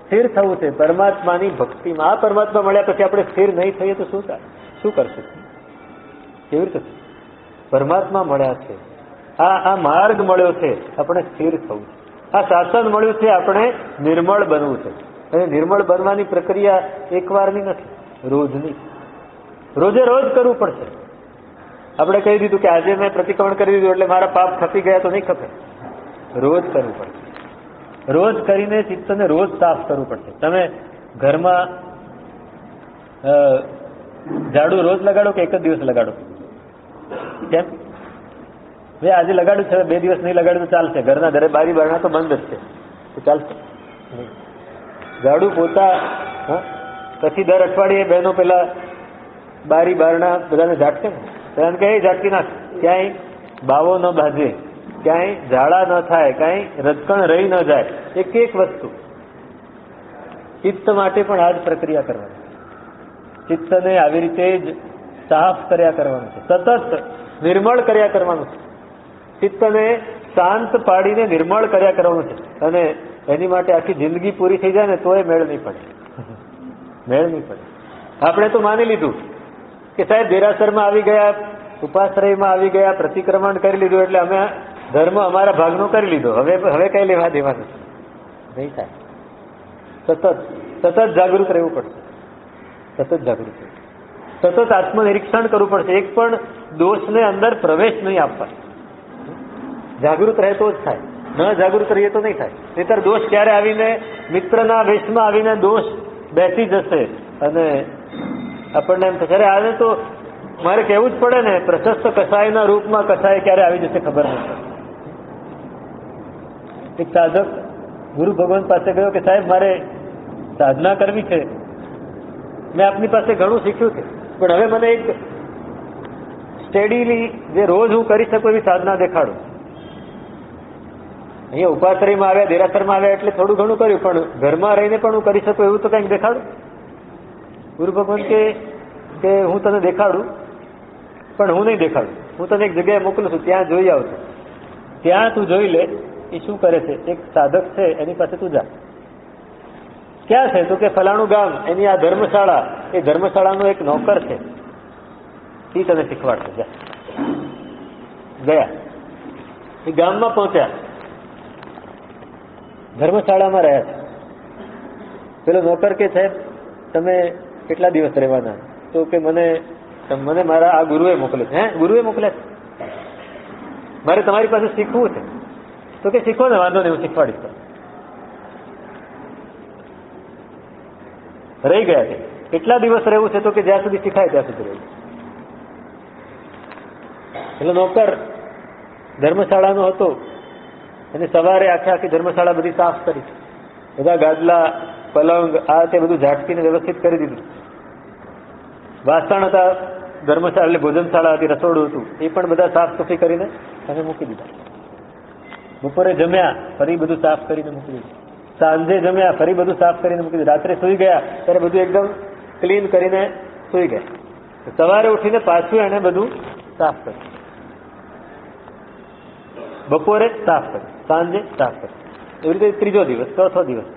સ્થિર થવું છે પરમાત્માની ભક્તિમાં. આ પરમાત્મા મળ્યા પછી આપણે સ્થિર નહીં થઈએ તો શું થાય? શું કરશું? કેવી રીતે? પરમાત્મા મળ્યા છે, આ માર્ગ મળ્યો છે, આપણે સ્થિર થવું છે. આ શાસન મળ્યું છે, આપણે નિર્મળ બનવું છે. અને નિર્મળ બનવાની પ્રક્રિયા એકવારની નથી, રોજની. રોજે રોજ કરવું પડશે. આપણે કહી દીધું કે આજે મેં પ્રતિક્રમણ કરી દીધું એટલે મારા પાપ ખપી ગયા તો નહીં ખપે. રોજ કરવું પડશે. રોજ કરીને ચિત્તને રોજ સાફ કરવું પડશે. તમે ઘરમાં ઝાડુ રોજ લગાડો કે એક જ દિવસ લગાડો? કેમ? ભાઈ આજે લગાડ્યું છે, 2 દિવસ નહીં લગાડ્યું તો ચાલશે. ઘરના ઘરે બારી બારણા તો બંધ જ છે તો ચાલશે. ઝાડુ પોતા પછી દર અઠવાડિયે બહેનો પેલા બારી બારણા બધાને ઝાટકે ને, બધાને કહે ઝાટકી નાખ, ક્યાંય બાવો ન બાજે. ક્યાંય ઝાડા ન થાય, કાંઈ રજકણ રહી ન જાય, એક એક વસ્તુ. ચિત્ત માટે પણ આ જ પ્રક્રિયા કરવાની. ચિત્તને આવી રીતે જ સાફ કર્યા કરવાનું છે, સતત નિર્મળ કર્યા કરવાનું છે. ચિત્તને શાંત પાડીને નિર્મળ કર્યા કરવાનું છે. અને એની માટે આખી જિંદગી પૂરી થઈ જાય ને તોય મેળ નહીં પડે, મેળ નહીં પડે. આપણે તો માની લીધું કે સાહેબ દેરાસરમાં આવી ગયા, ઉપાશ્રયમાં આવી ગયા, પ્રતિક્રમણ કરી લીધું એટલે અમે ધર્મ અમારા ભાગનો કરી લીધો, હવે કઈ લેવા દેવાનું નહીં થાય. સતત જાગૃત રહેવું પડશે, સતત જાગૃત રહેવું, સતત આત્મનિરીક્ષણ કરવું પડશે. એક પણ દોષને અંદર પ્રવેશ નહીં આપવા. જાગૃત રહે તો જ થાય, ન જાગૃત રહીએ તો નહીં થાય. નહીંતર દોષ ક્યારે આવીને મિત્રના વેશમાં આવીને દોષ બેસી જશે અને આપણને એમ થશે અરે આને તો મારે કહેવું જ પડે ને, પ્રશસ્ત કસાયના રૂપમાં કસાય ક્યારે આવી જશે ખબર નથી. એક સાધક ગુરુ ભગવાન પાસે ગયો કે સાહેબ મારે સાધના કરવી છે, મેં આપની પાસે ઘણું શીખ્યું છે, પણ હવે મને એક સ્ટેડીલી જે રોજ હું કરી શકું એવી સાધના દેખાડો. અહીંયા ઉપાશ્રયમાં આવ્યા, દેરાસરમાં આવ્યા એટલે થોડું ઘણું કર્યું, પણ ઘરમાં રહીને પણ હું કરી શકું એવું તો કંઈક દેખાડું. ગુરુ ભગવાન કે હું તને દેખાડું, પણ હું નહીં દેખાડું, હું તને એક જગ્યાએ મોકલું છું, ત્યાં જોઈ આવતો, ત્યાં તું જોઈ લે એ શું કરે છે. એક સાધક છે એની પાસે તું જા. ક્યાં છે? તો કે ફલાણું ગામ, એની આ ધર્મશાળા, એ ધર્મશાળાનો એક નોકર છે, એ તને શીખવાડશે. જા. ગયા, એ ગામમાં પહોંચ્યા, ધર્મશાળામાં રહ્યા છે. પેલો નોકર કે સાહેબ તમે કેટલા દિવસ રહેવાના? તો કે મને મારા આ ગુરુએ મોકલે છે. હે, ગુરુએ મોકલ્યા છે? મારે તમારી પાસે શીખવું છે. તો કે શીખો ને, વાંધો નહીં, હું શીખવાડીશ. રહી ગયા છે. કેટલા દિવસ રહેવું છે? તો કે જ્યાં સુધી શીખાય ત્યાં સુધી રહેવું. એટલે નોકર ધર્મશાળાનો હતો અને સવારે આખી ધર્મશાળા બધી સાફ કરી, બધા ગાદલા, પલંગ, આ તે બધું ઝાટકીને વ્યવસ્થિત કરી દીધું. વાસણ હતા, ધર્મશાળા એટલે ભોજનશાળા હતી, રસોડું હતું, એ પણ બધા સાફ સફાઈ કરીને અને મૂકી દીધા. બપોરે જમ્યા, ફરી બધું સાફ કરીને મૂકી દીધું. સાંજે જમ્યા, ફરી બધું સાફ કરીને મૂકી દીધું. રાત્રે સુઈ ગયા ત્યારે બધું એકદમ ક્લીન કરીને સુઈ ગયા. સવારે ઉઠીને પાછું એને બધું સાફ કર્યું. બપોરે સાફ કર્યું, સાંજે સાફ કર્યું. એવી રીતે ત્રીજો દિવસ, ચોથો દિવસ.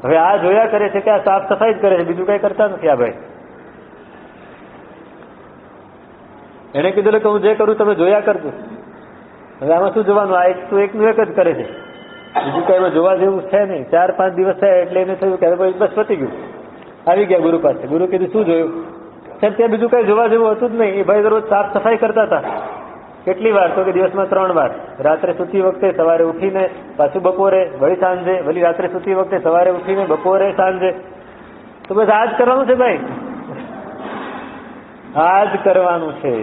હવે આ જોયા કરે છે કે આ સાફ સફાઈ જ કરે છે, બીજું કઈ કરતા નથી આ ભાઈ. એને કીધું કે હું જે કરું તમે જોયા કરજો. હવે આમાં શું જોવાનું? આ એકનું એક જ કરે છે, બીજું કઈ જોવા જેવું છે નહીં. 4-5 દિવસ થયા એટલે એને થયું કે હવે બસ પતી ગયું. આવી ગયા ગુરુ પાસે. ગુરુ કીધું શું જોયું? સાહેબ ત્યાં બીજું કઈ જોવા જેવું હતું જ નહીં. એ ભાઈ દરરોજ સાફ સફાઈ કરતા હતા. કેટલી વાર? તો કે દિવસમાં 3 વાર. રાત્રે સૂતી વખતે, સવારે ઉઠીને, પાછું બપોરે, વળી સાંજે, વળી રાત્રે સૂતી વખતે, સવારે ઉઠીને, બપોરે, સાંજે. તો બસ આ જ કરવાનું છે ભાઈ, આ જ કરવાનું છે.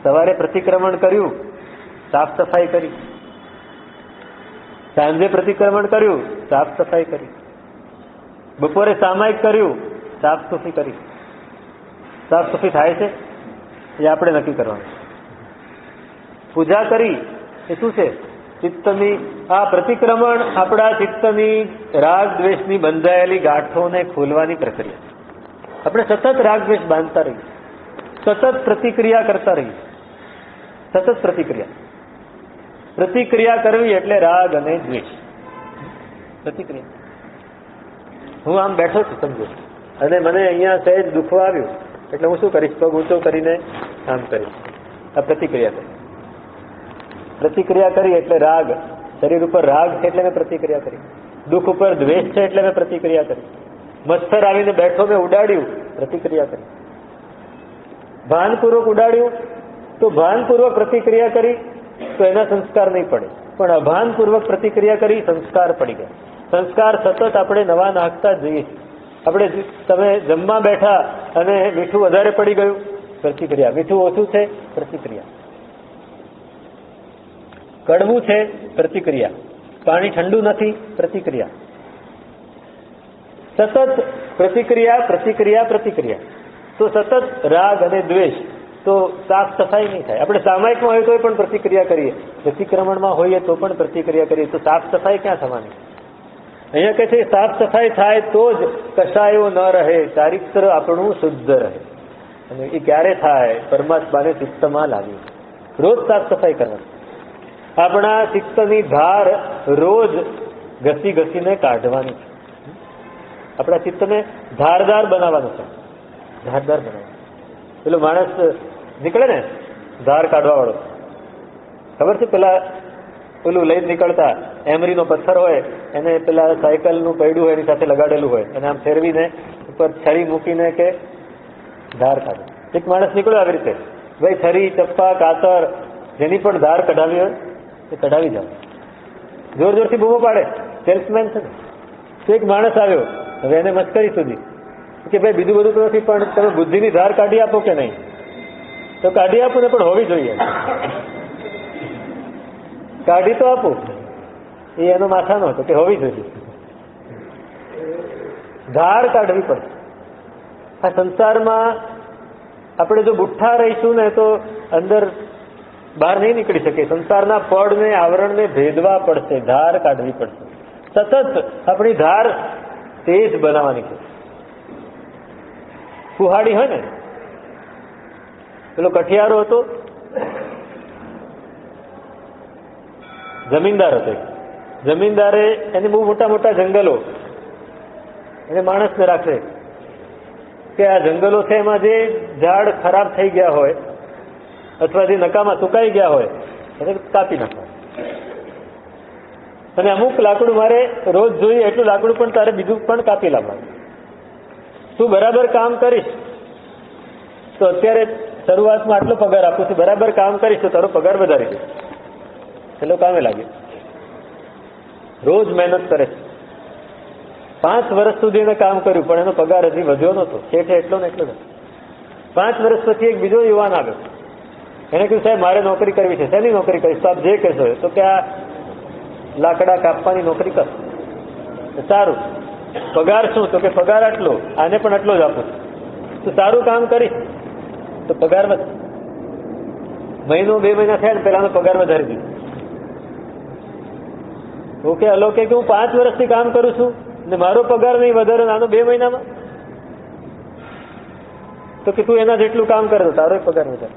સવારે પ્રતિક્રમણ કર્યું, સાફ સફાઈ કરી. સાંજે પ્રતિક્રમણ કર્યું, સાફ સફાઈ કરી. બપોરે સામાયિક કર્યું, સાફ સફાઈ કરી. સાફ સફાઈ થાય છે એ આપણે નક્કી કરવાનું. પૂજા કરી એ શું છે? ચિત્તની આ પ્રતિક્રમણ આપણા ચિત્તની રાગ દ્વેષની બંધાયેલી ગાંઠોને ખોલવાની પ્રક્રિયા. આપણે સતત રાગ દ્વેષ બાંધતા રહીએ, સતત પ્રતિક્રિયા કરતા રહીએ, સતત પ્રતિક્રિયા કરવી એટલે રાગ અને દ્વેષ. પ્રતિક્રિયા. હું આમ બેઠો છું સમજો, અને મને અહીંયા સહેજ દુખવા આવ્યું એટલે હું શું કરીશ? પગ ઊંચો કરીને આમ કરીશ. આ પ્રતિક્રિયા કરી. પ્રતિક્રિયા કરી એટલે રાગ. શરીર ઉપર રાગ છે એટલે મેં પ્રતિક્રિયા કરી. દુઃખ ઉપર દ્વેષ છે એટલે મેં પ્રતિક્રિયા કરી. મચ્છર આવીને બેઠો, મેં ઉડાડ્યું, પ્રતિક્રિયા કરી. ભાનપૂર્વક ઉડાડ્યું તો ભાનપૂર્વક પ્રતિક્રિયા કરી તો એના સંસ્કાર નહીં પડે, પણ અભાનપૂર્વક પ્રતિક્રિયા કરી સંસ્કાર પડી ગયા. સંસ્કાર સતત આપણે નવા નાખતા જ જઈએ. આપણે તમે જમવા બેઠા અને મીઠું વધારે પડી ગયું, પ્રતિક્રિયા. મીઠું ઓછું છે, પ્રતિક્રિયા. કડવું છે, પ્રતિક્રિયા. પાણી ઠંડુ નથી, પ્રતિક્રિયા. સતત પ્રતિક્રિયા, પ્રતિક્રિયા, પ્રતિક્રિયા. તો સતત રાગ અને દ્વેષ તો સાફ સફાઈ નહીં થાય. આપણે સામાયિકમાં હોય તો પણ પ્રતિક્રિયા કરીએ, પ્રતિક્રમણમાં હોઈએ તો પણ પ્રતિક્રિયા કરીએ, તો સાફ સફાઈ ક્યાં થવાની? અહીંયા કહે છે સાફ સફાઈ થાય તો જ કશાયો ન રહે, ચારિત્ર આપણું શુદ્ધ રહે. અને એ ક્યારે થાય? પરમાત્માને ચિત્તમાં લાવી રોજ સાફ સફાઈ કરવાની. આપણા ચિત્તની ધાર રોજ ઘસી ઘસીને કાઢવાની છે. આપણા ચિત્તને ધારદાર બનાવવાનું છે, ધારદાર બનાવવાનું. પેલો માણસ નીકળે ને ધાર કાઢવા વાળો, ખબર છે? પેલું લઈને નીકળતા એમરીનો પથ્થર હોય, એને પેલા સાયકલનું પૈડું હોય એની સાથે લગાડેલું હોય, અને આમ ફેરવીને ઉપર છરી મૂકીને કે ધાર કાઢે. એક માણસ નીકળ્યો આવી રીતે, ભાઈ છરી, ચપ્પા, કાતર જેની પણ ધાર કઢાવી હોય એ કઢાવી જાવ. જોર જોરથી બૂમો પાડે, સેલ્સમેન છે ને. તો એક માણસ આવ્યો, હવે એને મસ્કરી સુધી કે ભાઈ બીજું બધું તો નથી, પણ તમે બુદ્ધિની ધાર કાઢી આપો કે નહીં? તો કાઢી આપું ને, પણ હોવી જોઈએ. કાઢી તો આપું, એ એનો માથાનો હતો કે હોવી જોઈએ. ધાર કાઢવી પડે. આ સંસારમાં આપણે જો બુઠ્ઠા રહીશું ને તો અંદર બહાર નહીં નીકળી શકે. સંસારના પડને, આવરણને ભેદવા પડશે, ધાર કાઢવી પડશે. સતત આપણી ધાર તેજ બનાવવાની છે. કુહાડી હોય ને, પેલો કઠિયારો હતો, જમીનદાર હતો. જમીનદારે એને બહુ મોટા મોટા જંગલો, એને માણસને રાખે કે આ જંગલો છે એમાં જે ઝાડ ખરાબ થઈ ગયા હોય અથવા જે નકામાં સુકાઈ ગયા હોય એને કાપી નાખવા. અને અમુક લાકડું મારે રોજ જોઈએ એટલું લાકડું પણ તારે બીજું પણ કાપી લાવવાનું. તું બરાબર કામ કરીશ તો અત્યારે શરૂઆતમાં આટલો પગાર આપું છું, બરાબર કામ કરીશ તો તારો પગાર વધારી દઈશ. ચલો કામે લાગે. રોજ મહેનત કરે છે. 5 વર્ષ સુધી એને કામ કર્યું પણ એનો પગાર હજી વધ્યો નહોતો, શેઠે એટલો ને એટલો. 5 વર્ષ પછી એક બીજો યુવાન આવ્યો, એને કહ્યું સાહેબ મારે નોકરી કરવી છે. શેની નોકરી કરીશ? તો આપ જે કહેશો. તો કે આ લાકડા કાપવાની નોકરી કર. સારું, પગાર શું? તો કે પગાર આટલો, આને પણ આટલો જ આપું. તો સારું કામ કરીશ તો પગાર વધે. મહિનો 2 મહિના થયા ને પેલાનો પગાર વધારી દીધો. ઓકે, અલોકે કે હું 5 વર્ષથી કામ કરું છું ને મારો પગાર નહીં વધારે, આનો 2 મહિનામાં. તો કે તું એના જેટલું કામ કરે તો તારો પગાર વધારે.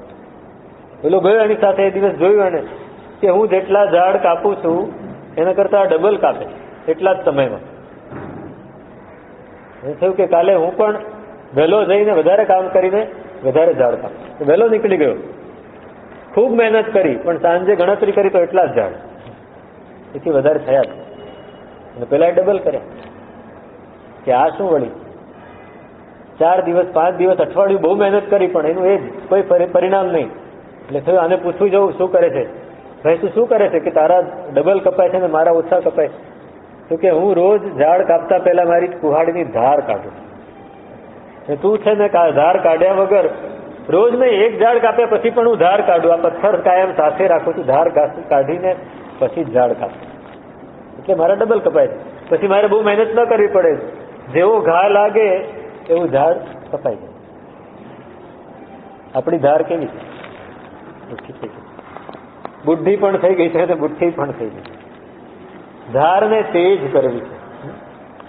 પેલો ગયો એની સાથે, એ દિવસ જોયું એને કે હું જેટલા ઝાડ કાપું છું એના કરતા ડબલ કાપે એટલા જ સમયમાં. થયું કે કાલે હું પણ વહેલો જઈને વધારે કામ કરીને વધારે ઝાડ કાપું. વહેલો નીકળી ગયો, ખૂબ મહેનત કરી, પણ સાંજે ગણતરી કરી તો એટલા જ ઝાડ, એથી વધારે થયા. અને પેલા ડબલ કર્યા કે આ શું વળી? 4 દિવસ, 5 દિવસ, અઠવાડિયું બહુ મહેનત કરી પણ એનું એ જ કોઈ પરિણામ નહીં. એટલે થયું આને પૂછવું જવું શું કરે છે. ભાઈ તું શું કરે છે? કે તારા ડબલ કપાય છે ને મારા ઓછા કપાય. તો કે હું રોજ ઝાડ કાપતા પહેલા મારી કુહાડીની ધાર કાઢું. તું છે ને ધાર કાઢ્યા વગર રોજ નહીં, એક ઝાડ કાપ્યા પછી પણ હું ધાર કાઢું. આ પથ્થર કાયમ સાથે રાખું છું, ધાર કાઢીને પછી જ ઝાડ કાપું. એટલે મારા ડબલ કપાય છે. પછી મારે બહુ મહેનત ન કરવી પડે, જેવો ઘા લાગે એવું ઝાડ કપાઈ જાય. આપણી ધાર કેવી છે? બુદ્ધિ પણ થઈ ગઈ છે અને બુદ્ધિ પણ થઈ ગઈ છે. ધારને તેજ કરવી છે.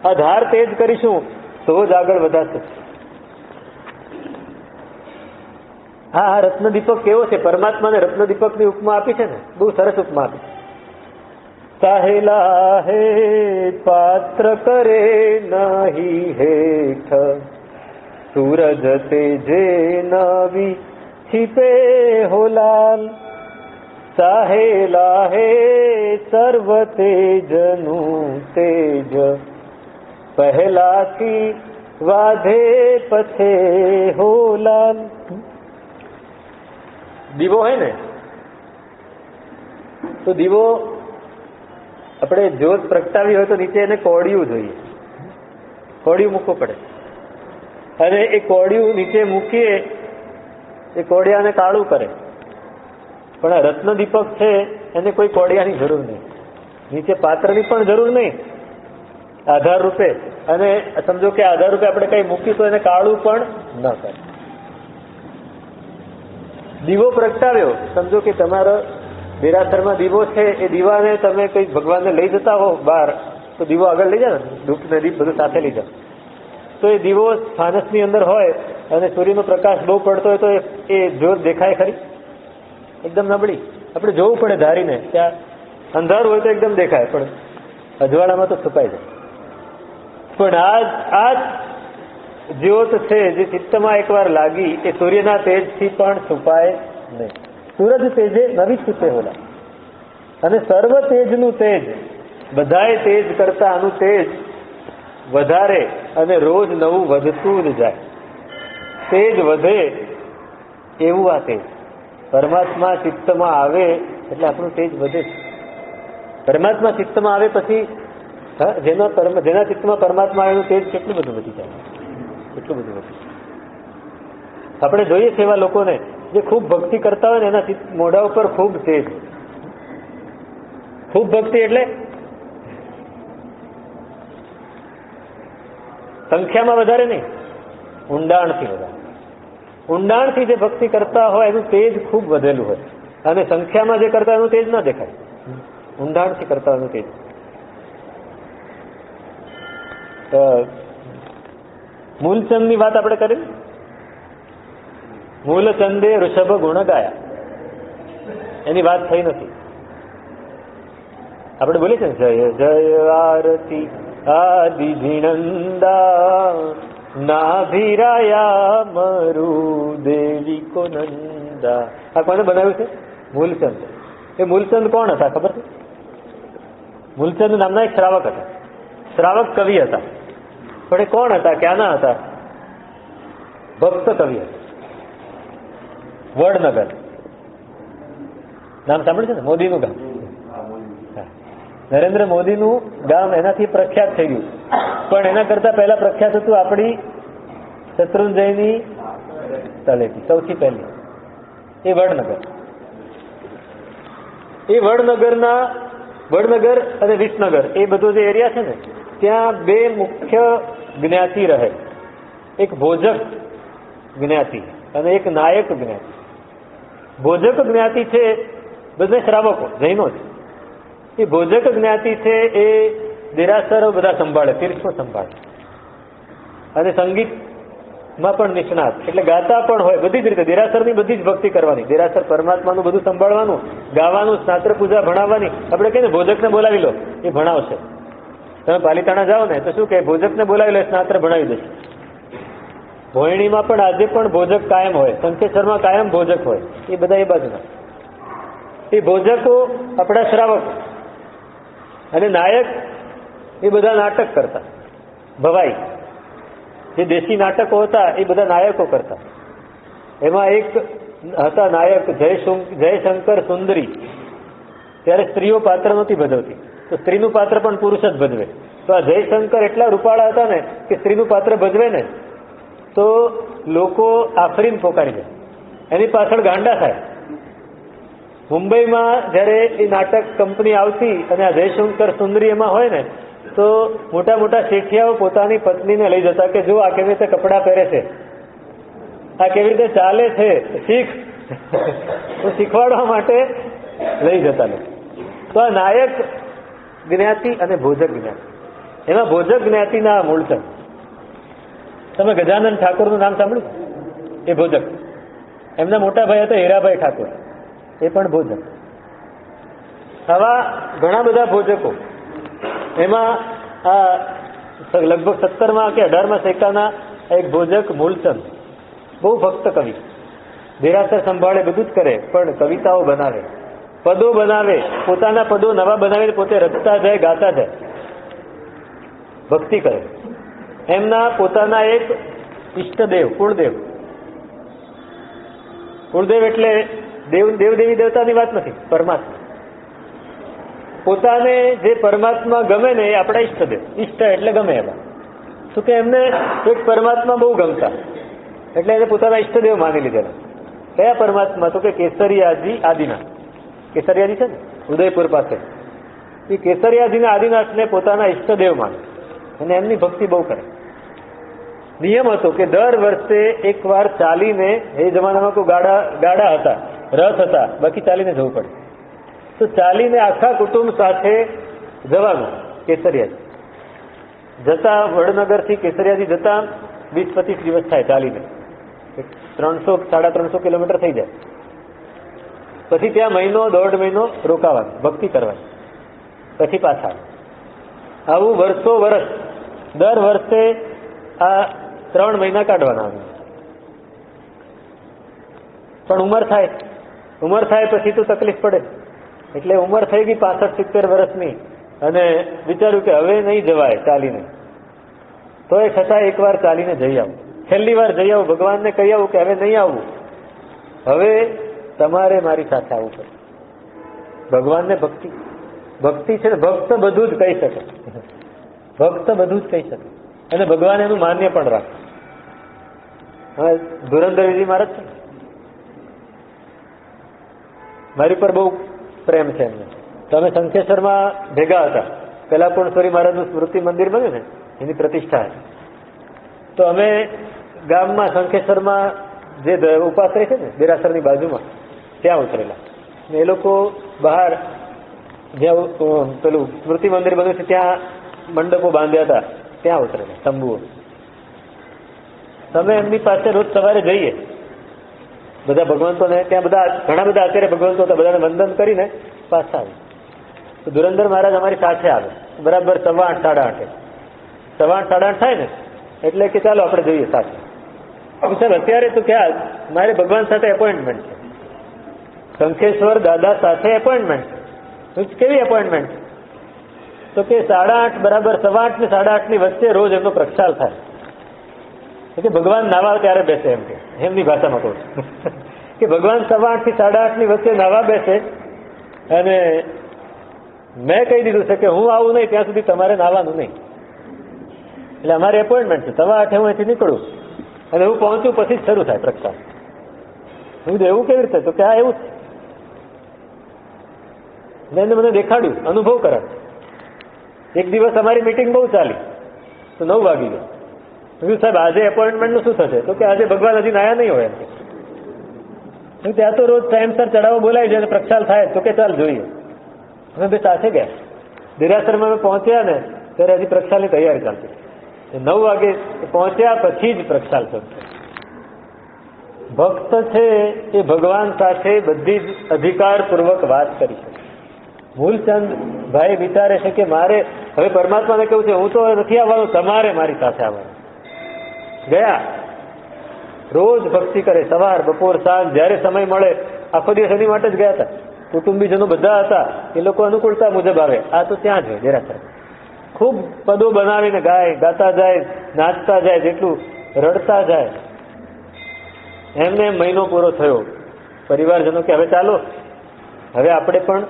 આ ધાર તેજ કરીશું તો જ આગળ વધાશે. હા, રત્નદીપક કેવો છે? પરમાત્માને રત્નદીપકની ઉપમા આપી છે ને, બહુ સરસ ઉપમા આપી. સાહેલા હે પાત્ર કરે નહીં હેઠ, સૂરજ તેજે નવી छिपे हो लाल, साहेला हे सर्व तेजनु तेज, પહેલાથી વાધે પથે હો લાલ. દીવો હોય ને તો દીવો આપણે જ્યોત પ્રગટાવી હોય તો નીચે એને કોડિયું જોઈએ, કોડિયું મૂકવું પડે. અને એ કોડિયું નીચે મૂકીએ એ કોડિયાને કાળું કરે. પણ આ રત્નદીપક છે એને કોઈ કોડિયાની જરૂર નહીં, નીચે પાત્રની પણ જરૂર નહીં, આધાર રૂપે. અને સમજો કે આધાર રૂપે આપણે કઈ મૂક્યું તો એને કાળું પણ ન કરે. દીવો પ્રગટાવ્યો, સમજો કે તમારા દેરાસરમાં દીવો છે, એ દીવાને તમે કંઈક ભગવાનને લઈ જતા હો બહાર, તો દીવો આગળ લઈ જાઓ ને, ધૂપ ને દીપ બધું સાથે લઈ જાઓ. તો એ દીવો ફાનસની અંદર હોય અને સૂર્યનો પ્રકાશ બહુ પડતો હોય તો એ જ્યોત દેખાય ખરી? એકદમ નબળી. આપણે જોવું પડે ધારીને, ત્યાં અંધારું હોય તો એકદમ દેખાય, પણ અજવાળામાં તો છુપાઈ જાય. પણ આ જ્યોત છે જે ચિત્તમાં એકવાર લાગી, એ સૂર્યના તેજથી પણ છુપાય નહીં. સૂરજ તેજે નવી છૂટે होला, અને સર્વ તેજનું તેજ, બધાએ તેજ કરતા આનું તેજ વધારે અને રોજ નવું વધતું જ જાય. તેજ વધે એવું આ તેજ. પરમાત્મા ચિત્તમાં આવે એટલે આપણું તેજ વધે છે. પરમાત્મા ચિત્તમાં આવે પછી જેના ચિત્તમાં પરમાત્મા આવે એનું તેજ કેટલું બધું વધી જાય, કેટલું બધું વધી જાય. આપણે જોઈએ છે એવા લોકોને જે ખૂબ ભક્તિ કરતા હોય ને, એના મોઢા ઉપર ખૂબ તેજ. ખૂબ ભક્તિ એટલે સંખ્યામાં વધારે નહીં, ઊંડાણથી વધારે. ઊંડાણથી જે ભક્તિ કરતા હોય એનું તેજ ખૂબ વધેલું હોય, અને સંખ્યામાં જે કરતા એનું તેજ ના દેખાય. ઊંડાણથી કરતા એનું તેજ. મૂલચંદની વાત આપણે કરી. મૂલચંદે ઋષભ ગુણ ગાયા, એની વાત થઈ નથી. આપણે બોલીએ છીએ ને, જય જય આરતી આદિ જીનંદા નાભિરાયા મરુ દેવી કો નંદા. આ કોને બનાવ્યું છે? મૂલચંદ. એ મૂલચંદ કોણ હતા ખબર છે? મૂલચંદ નામના એક શ્રાવક હતા. શ્રાવક કવિ હતા. પણ એ કોણ હતા, ક્યાંના હતા? ભક્ત કવિ હતા. વડનગર નામ સાંભળ્યું છે ને? મોદીનું ગામ. નરેન્દ્ર મોદીનું ગામ એનાથી પ્રખ્યાત થઈ ગયું. પણ એના કરતા પહેલા પ્રખ્યાત હતું આપણી શત્રુંજયની તળેટી, સૌથી પહેલી. એ વડનગર. એ વડનગર અને વિસનગર, એ બધો જે એરિયા છે ને, ત્યાં બે મુખ્ય જ્ઞાતિ રહે. એક ભોજક જ્ઞાતિ અને એક નાયક જ્ઞાતિ. ભોજક જ્ઞાતિ છે બધા શ્રાવકો, જૈનો છે. એ ભોજક જ્ઞાતિ છે એ દેરાસરો બધા સંભાળે, તીર્થો સંભાળે, અને સંગીતમાં પણ નિષ્ણાત, એટલે ગાતા પણ હોય બધી જ રીતે. દેરાસરની બધી જ ભક્તિ કરવાની, દેરાસર પરમાત્માનું બધું સંભાળવાનું, ગાવાનું, સ્નાત્ર પૂજા ભણાવવાની. આપણે કહીએ ને ભોજકને બોલાવી લો, એ ભણાવશે. તમે પાલિતાણા જાઓ ને તો શું કે, ભોજકને બોલાવી લો, સ્નાત્ર ભણાવી દેશે. ભોયણીમાં પણ આજે પણ ભોજક કાયમ હોય, શંખેશ્વરમાં કાયમ ભોજક હોય. એ બધા એ બાજુના એ ભોજકો આપણા શ્રાવકો. અને નાયક એ બધા નાટક કરતા, ભવાઈ જે દેશી નાટકો હતા એ બધા નાયકો કરતા. એમાં એક હતા નાયક જયશંકર સુંદરી. ત્યારે સ્ત્રીઓ પાત્ર નહોતી ભજવતી, તો સ્ત્રીનું પાત્ર પણ પુરુષ જ ભજવે. તો આ જયશંકર એટલા રૂપાળા હતા ને કે સ્ત્રીનું પાત્ર ભજવે ને તો લોકો આફરીન પોકારી જાય, એની પાછળ ગાંડા થાય. મુંબઈમાં જ્યારે એ નાટક કંપની આવતી અને આ જયશંકર સુંદરી એમાં હોય ને, તો મોટા મોટા શેઠિયાઓ પોતાની પત્નીને લઈ જતા કે જો આ કેવી રીતે કપડાં પહેરે છે, આ કેવી રીતે ચાલે છે, શીખ. તો શીખવાડવા માટે લઈ જતા લોકો. તો આ નાયક જ્ઞાતિ અને ભોજક જ્ઞાતિ. એમાં ભોજક જ્ઞાતિના મૂળચંદ. તમે ગજાનંદ ઠાકોરનું નામ સાંભળ્યું? એ ભોજક. એમના મોટા ભાઈ હતા હીરાભાઈ ઠાકોર, એ પણ ભોજક. આવા ઘણા બધા ભોજકો. એમાં આ લગભગ 17મા કે 18મા સૈકાના એક ભોજક મૂલચંદ, બહુ ભક્ત કવિ, દેરાસર સંભાળે, બધું જ કરે, પણ કવિતાઓ બનાવે, પદો બનાવે, પોતાના પદો નવા બનાવીને પોતે રચતા જાય, ગાતા જાય, ભક્તિ કરે. એમના પોતાના એક ઈષ્ટદેવ, કુળદેવ એટલે દેવ દેવી દેવતાની વાત નથી, પરમાત્મા. પોતાને જે પરમાત્મા ગમે ને એ આપણા ઈષ્ટદેવ. ઈષ્ટ એટલે ગમે એવા. શું કે એમને એક પરમાત્મા બહુ ગમતા, એટલે એને પોતાના ઈષ્ટદેવ માની લીધેલા. કયા પરમાત્મા? તો કે કેસરિયાજી આદિનાથ. કેસરિયાજી છે ને ઉદયપુર પાસે, એ કેસરિયાજીના આદિનાથને પોતાના ઈષ્ટદેવ માને અને એમની ભક્તિ બહુ કરે. નિયમ હતો કે દર વર્ષે એકવાર ચાલીને, એ જમાનામાં કોઈ ગાડા હતા, રથ હતા, બાકી ચાલીને જવું પડે. તો ચાલીને આખા કુટુંબ સાથે જવાનું કેસરિયા જતા. વડનગરથી કેસરિયાથી જતા 20-25 દિવસ થાય ચાલીને, 300-350 કિલોમીટર થઈ જાય. પછી ત્યાં મહિનો 1.5 મહિનો રોકાવાનું, ભક્તિ કરવાની, પછી પાછા. આવું વર્ષો વર્ષ, દર વર્ષે આ 3 મહિના કાઢવાના. પણ ઉંમર થાય પછી તો તકલીફ પડે. એટલે ઉંમર થઈ ગઈ 65-70 વર્ષની, અને વિચાર્યું કે હવે નહીં જવાય ચાલીને. તો એ છતાં એકવાર ચાલીને જઈ આવું, છેલ્લી વાર જઈ આવું, ભગવાનને કહી આવું કે હવે નહીં આવવું, હવે તમારે મારી સાથે આવવું પડે. ભગવાનને ભક્તિ છે ને, ભક્ત બધું જ કહી શકે, ભક્ત બધું જ કહી શકે, અને ભગવાન એનું માન્ય પણ રાખે. હવે ધુરંધરજી મહારાજ છે, મારી પર બહુ પ્રેમ છે એમને. તો અમે શંખેશ્વરમાં ભેગા હતા, પેલા પૂર્ણેશ્વરી મહારાજનું સ્મૃતિ મંદિર બન્યું ને, એની પ્રતિષ્ઠા હતી. તો અમે ગામમાં શંખેશ્વરમાં જે ઉપાશ્રય છે ને, દેરાસરની બાજુમાં, ત્યાં ઉતરેલા. એ લોકો બહાર જ્યાં પેલું સ્મૃતિ મંદિર બન્યું છે ત્યાં મંડપો બાંધ્યા હતા, ત્યાં ઉતરેલા તંબુઓ. તમે એમની પાસે રોજ સવારે જઈએ, બધા ભગવંતોને, ત્યાં ઘણા બધા અત્યારે ભગવંતો હતા, બધાને વંદન કરીને પાછા આવે. તો ધુરંધર મહારાજ અમારી સાથે આવે, બરાબર 8:15, 8:30 થાય ને, એટલે કે ચાલો આપણે જઈએ સાથે. સર અત્યારે તો ક્યાં, મારે ભગવાન સાથે એપોઇન્ટમેન્ટ છે, શંખેશ્વર દાદા સાથે એપોઇન્ટમેન્ટ છે. કેવી એપોઇન્ટમેન્ટ? તો કે 8:30 બરાબર 8:15 ને 8:30 ની વચ્ચે રોજ એમનો પ્રક્ષાલ થાય. કે ભગવાન નાવા ત્યારે બેસે, એમ કે એમની ભાષામાં કહું કે ભગવાન 8:15 થી 8:30 ની વચ્ચે નાવા બેસે, અને મેં કહી દીધું છે કે હું આવું નહીં ત્યાં સુધી તમારે નાવાનું નહીં. એટલે અમારી એપોઇન્ટમેન્ટ છે, 8:15 હું અહીંથી નીકળું અને હું પહોંચું પછી જ શરૂ થાય પ્રક્ષાલ. હું કીધું એવું કેવી રીતે? તો કે આ એવું જ. મેં મને દેખાડ્યું, અનુભવ કરાવ્યો. એક દિવસ અમારી મિટિંગ બહુ ચાલી, તો 9 વાગી ગયા. સાહેબ આજે એપોઇન્ટમેન્ટનું શું થશે? તો કે આજે ભગવાન હજી નાયા નહીં હોય. ત્યાં તો રોજ ટાઈમસર ચડાવો બોલાય છે અને પ્રક્ષાલ થાય. તો કે ચાલ જોઈએ. અમે બે સાથે ગયા. દેરાસરમાં અમે પહોંચ્યા ને ત્યારે હજી પ્રક્ષાલની તૈયારી ચાલતી. 9 વાગે પહોંચ્યા પછી જ પ્રક્ષાલ શરૂ થયો. ભક્ત છે એ ભગવાન સાથે બધી જ અધિકારપૂર્વક વાત કરી શકે. મૂલચંદ ભાઈ વિચારે છે કે મારે હવે પરમાત્માને કેવું છે, હું તો નથી આવવાનું, તમારે મારી સાથે આવવાનું. ગયા, રોજ ભક્તિ કરે, સવાર બપોર સાંજ જ્યારે સમય મળે, આખો દિવસ એની માટે જ ગયા હતા. કુટુંબીજનો બધા હતા, એ લોકો અનુકૂળતા મુજબ આવે. આ તો ત્યાં જ હોય દેરાસર. ખૂબ પદો બનાવીને ગાય, ગાતા જાય, નાચતા જાય, જેટલું રડતા જાય. એમને મહિનો પૂરો થયો. પરિવારજનો કે હવે ચાલો, હવે આપણે પણ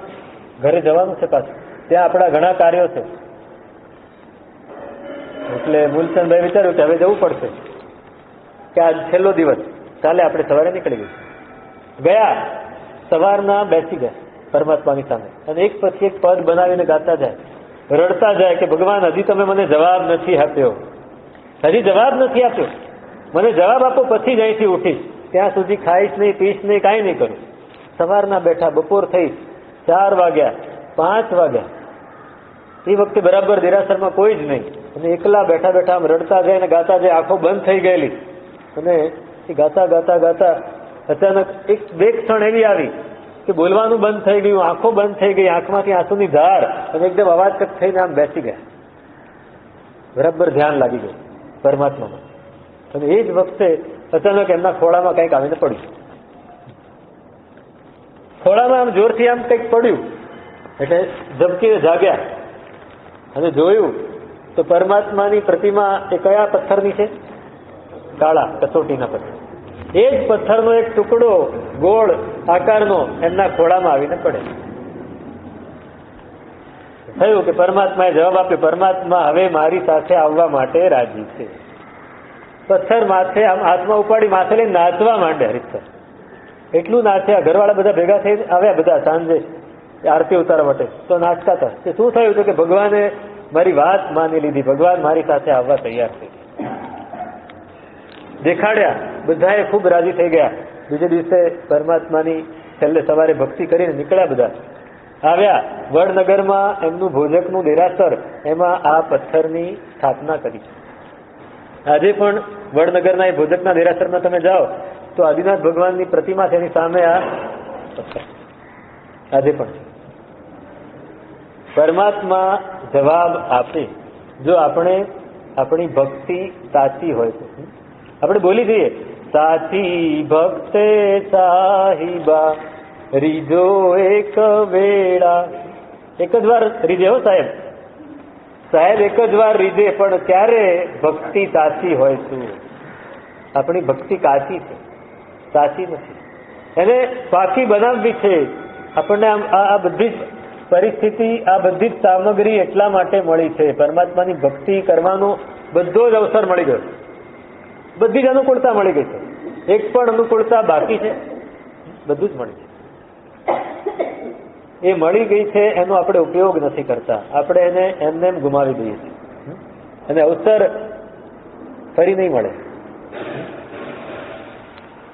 ઘરે જવાનું છે પાછું, ત્યાં આપણા ઘણા કાર્યો છે. એટલે મૂલચંદભાઈ વિચાર્યું કે હવે જવું પડશે, કે આજ છેલ્લો દિવસ, ચાલે આપણે સવારે નીકળી ગયા. સવારના બેસી ગયા પરમાત્માની સામે, અને એક પછી એક પદ બનાવીને ગાતા જાય, રડતા જાય કે ભગવાન હજી તમે મને જવાબ નથી આપ્યો, હજી જવાબ નથી આપ્યો, મને જવાબ આપો પછી જ અહીંથી ઉઠીશ, ત્યાં સુધી ખાઈશ નહીં, પીશ નહીં, કાંઈ નહીં કરું. સવારના બેઠા, બપોર થઈ, 4 વાગ્યા, 5 વાગ્યા. એ વખતે બરાબર દેરાસરમાં કોઈ જ નહીં, અને એકલા બેઠા બેઠા આમ રડતા જાય ને ગાતા જાય, આંખો બંધ થઈ ગયેલી. અને એ ગાતા ગાતા ગાતા અચાનક બે ક્ષણ એવી આવી કે બોલવાનું બંધ થઈ ગયું, આંખો બંધ થઈ ગઈ, આંખમાંથી આંસુની ધાર, અને એકદમ અવાજ કટ થઈને આમ બેસી ગયા. બરાબર ધ્યાન લાગી ગયું પરમાત્મામાં. અને એ જ વખતે અચાનક એમના ખોળામાં કંઈક આવીને પડ્યું. ખોળામાં આમ જોરથી આમ કંઈક પડ્યું, એટલે ઝબકીને જાગ્યા અને જોયું તો પરમાત્માની પ્રતિમા એ કયા પથ્થરની છે? કાળા કસોટીના પથ્થર. એ જ પથ્થરનો એક ટુકડો ગોળ આકારનો એમના ખોળામાં આવીને પડે. થયું કે પરમાત્માએ જવાબ આપ્યો, પરમાત્મા હવે મારી સાથે આવવા માટે રાજી છે. પથ્થર માથે આમ હાથમાં ઉપાડી માથે લઈને નાચવા માંડ્યા હરીસર. એટલું નાચ્યા, ઘરવાળા બધા ભેગા થઈ આવ્યા, બધા સાંજે આરતી ઉતારવા માટે. તો નાચતા હતા. તે શું થયું હતું કે ભગવાને મારી વાત માની લીધી, ભગવાન મારી સાથે આવવા તૈયાર થઈ. દેખાડ્યા, બધાએ ખૂબ રાજી થઈ ગયા. બીજે દિવસે પરમાત્માની છેલ્લે સવારે ભક્તિ કરીને નીકળ્યા. બધા આવ્યા વડનગરમાં, એમનું ભોજકનું દેરાસર, એમાં આ પથ્થરની સ્થાપના કરી. આજે પણ વડનગરના એ ભોજકના દેરાસરમાં તમે જાઓ તો આદિનાથ ભગવાનની પ્રતિમા છે, એની સામે આ પથ્થર આજે પણ. પરમાત્મા જવાબ આપે જો આપણે આપણી ભક્તિ સાચી હોય તો. આપણે બોલી જઈએ, સાચી ભક્તે સાહિબા રીજો એક વેળા. એક જ વાર રીજે હો સાહેબ, સાહેબ એક જ વાર રીજે, પણ ક્યારે ભક્તિ સાચી હોય શું? આપણી ભક્તિ કાચી છે, સાચી નથી. એને પાકી બનાવવી છે. આપણને આ બધી જ પરિસ્થિતિ, આ બધી જ સામગ્રી એટલા માટે મળી છે. પરમાત્માની ભક્તિ કરવાનો બધો જ અવસર મળી ગયો, બધી જ અનુકૂળતા મળી ગઈ છે. એક પણ અનુકૂળતા બાકી છે? બધું જ મળી છે. એ મળી ગઈ છે, એનો આપણે ઉપયોગ નથી કરતા. આપણે એને એમને એમ ગુમાવી દઈએ છીએ, અને અવસર ફરી નહીં મળે.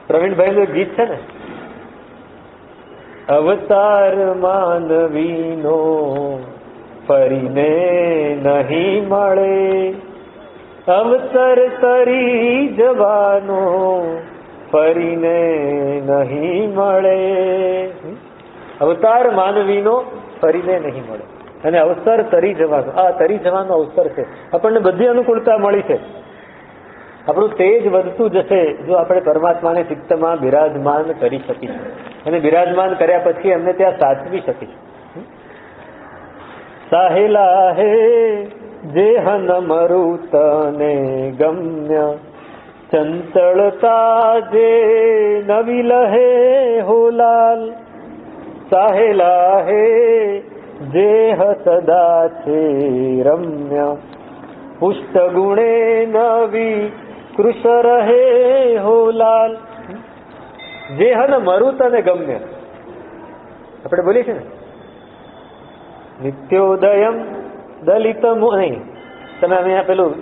પ્રવીણભાઈનું ગીત છે ને, અવતાર માનવીનો ફરીને નહીં મળે, અવસર તરી જવાનો ફરીને નહીં મળે. અવતાર માનવીનો ફરીને નહીં મળે, અને અવસર તરી જવાનો. આ તરી જવાનો અવસર છે. આપણને બધી અનુકૂળતા મળી છે. આપણું તેજ વધતું જશે જો આપણે પરમાત્માને ચિત્તમાં બિરાજમાન કરી શકીશું, અને બિરાજમાન કર્યા પછી એમને ત્યાં સાચવી શકીશું. સાહેલા હે જેહન મરુતને ગમ્ય, ચંચળતા જે નવી લહે હોલાલ. સાહેલા હે જેહ સદા છે રમ્ય, પુષ્ટ ગુણે નવી કૃષ રહે હોલાલ. જેહન મરુત અને ગમ્ય, આપણે બોલીએ છીએ ને, નિત્યોદયમ દલિત નહીં. તમે અહીંયા પેલું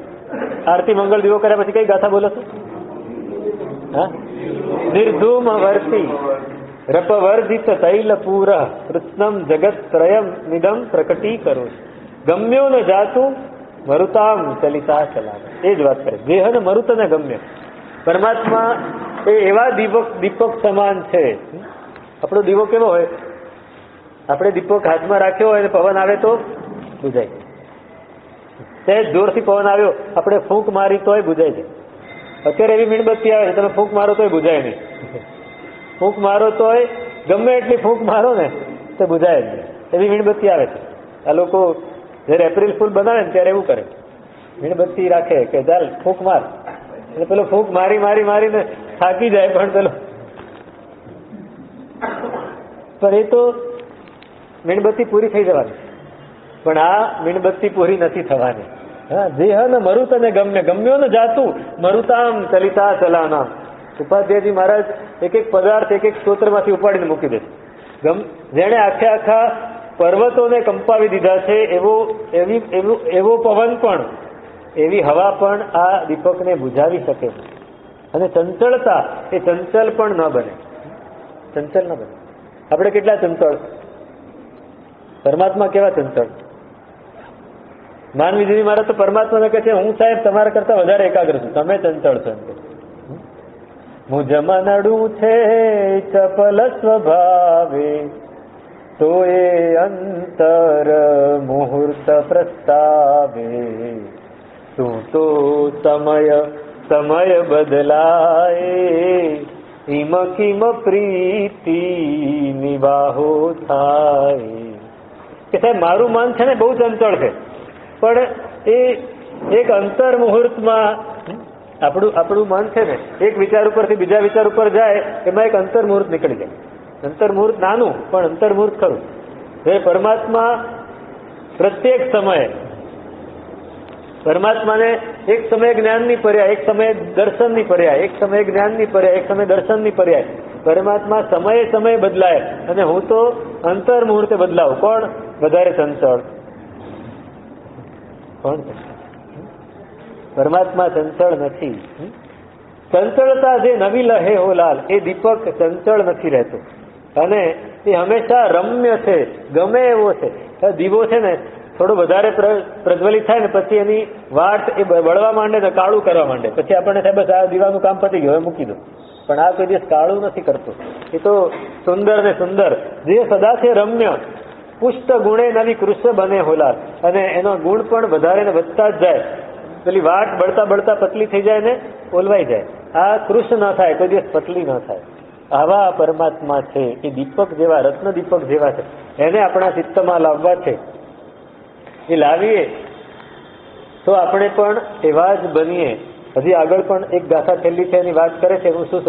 આરતી મંગળ દીવો કર્યા પછી કઈ ગાથા બોલો છો? હા, નિર્ધૂમ વર્તી રપવર્ધિત તૈલ પૂર કૃષ્ણમ જગત ત્રયમ નિદમ પ્રકટી કરો. ગમ્યો ન જાતું મરુતામ ચલિતા ચલાવે. એ જ વાત કરે, જેહન મરુત ને ગમ્ય. પરમાત્મા એ એવા દીપક સમાન છે. આપણો દીવો કેવો હોય? આપણે દીપક હાથમાં રાખ્યો હોય અને પવન આવે તો બુજાય. સહેજ જોરથી પવન આવ્યો, આપણે ફૂંક મારી તોય બુજાય છે. અત્યારે એવી મીણબત્તી આવે છે, તમે ફૂંક મારો તોય બુજાય નહીં. ફૂંક મારો તોય, ગમે એટલી ફૂંક મારો ને તો બુજાય જ નહીં. એવી મીણબત્તી આવે છે. આ લોકો જયારે એપ્રિલ ફૂલ બનાવે ને ત્યારે એવું કરે, મીણબત્તી રાખે કે ચાલ ફૂંક માર, એટલે પેલો ફૂંક મારી મારી મારીને થાકી જાય. પણ પેલો પણ એ તો મીણબત્તી પૂરી થઈ જવાની, પણ આ મીણબત્તી પૂરી નથી થવાની. હા, જેહન મરુત અને ગમ્ય, ગમ્યો ને જાતું મરુતામ ચલિતા ચલાના. ઉપાધ્યાયજી મહારાજ એક એક પદાર્થ એક એક સ્તોત્રમાંથી ઉપાડીને મૂકી દે. જેણે આખા પર્વતોને કંપાવી દીધા છે, એવો પવન પણ, એવી હવા પણ આ દીપકને બુઝાવી શકે. અને ચંચળતા, એ ચંચલ પણ ન બને, ચંચલ ન બને. આપણે કેટલા ચંચળ, પરમાત્મા કેવા ચંચળ. માનવીજી મારા તો પરમાત્માને કહે છે, હું સાહેબ તમારા કરતા વધારે એકાગ્ર છું, તમે ચંચળ છો. મુજ મનડું છે ચપલ સ્વભાવે, તો એ અંતર મુહૂર્ત પ્રસ્તાવે. તું તો સમય બદલાય, ઈમ કિમ પ્રીતિ નિવાહો થાય. કે સાહેબ મારું મન છે ને બહુ ચંચળ છે, પણ એ એક અંતર મુહૂર્તમાં આપણું મન છે ને એક વિચાર ઉપરથી બીજા વિચાર ઉપર જાય, એમાં એક અંતર મુહૂર્ત નીકળી જાય. અંતર મુહૂર્ત નાનું પણ અંતર મુહૂર્ત ખરું. એ પરમાત્મા પ્રત્યેક સમયે, પરમાત્માને એક સમયે જ્ઞાનની પર્યાય, એક સમયે દર્શનની પર્યાય, એક સમયે જ્ઞાનની પર્યાય, એક સમયે દર્શનની પર્યાય. પરમાત્મા સમયે સમયે બદલાય, અને હું તો અંતર મુહૂર્તે બદલાવું. કોણ વધારે ચંચળ? કોણ? પરમાત્મા ચંચળ નથી. ચંચળતા જે નવી લહે હો લાલ, એ દીપક ચંચળ નથી રહેતો અને એ હંમેશા રમ્ય છે, ગમે એવો છે. દીવો છે ને થોડો વધારે પ્રજ્વલિત થાય ને પછી એની વાટ એ બળવા માંડે ને કાળું કરવા માંડે, પછી આપણને થાય બસ આ દીવાનું કામ પતી ગયું, હવે મૂકી દો. પણ આ કોઈ દિવસ કાળું નથી કરતું. એ તો સુંદર ને સુંદર, જે સદા છે રમ્ય. પુષ્ટ ગુણે નવી કૃષ્ણ બને હોલાલ, અને એનો ગુણ પણ વધારે ને વધતા જ જાય. પેલી વાટ બળતા બળતા પતલી થઈ જાય ને ઓલવાઈ જાય. આ કૃષ્ણ ન થાય, કોઈ દિવસ પતલી ન થાય. આવા પરમાત્મા છે એ દીપક જેવા, રત્ન દીપક જેવા છે. એને આપણા ચિત્તમાં લાવવા છે. એ લાવીએ તો આપણે પણ એવા જ બનીએ. હજી આગળ પણ એક ગાથા છેલ્લી છે એની વાત કરે છે. હું શું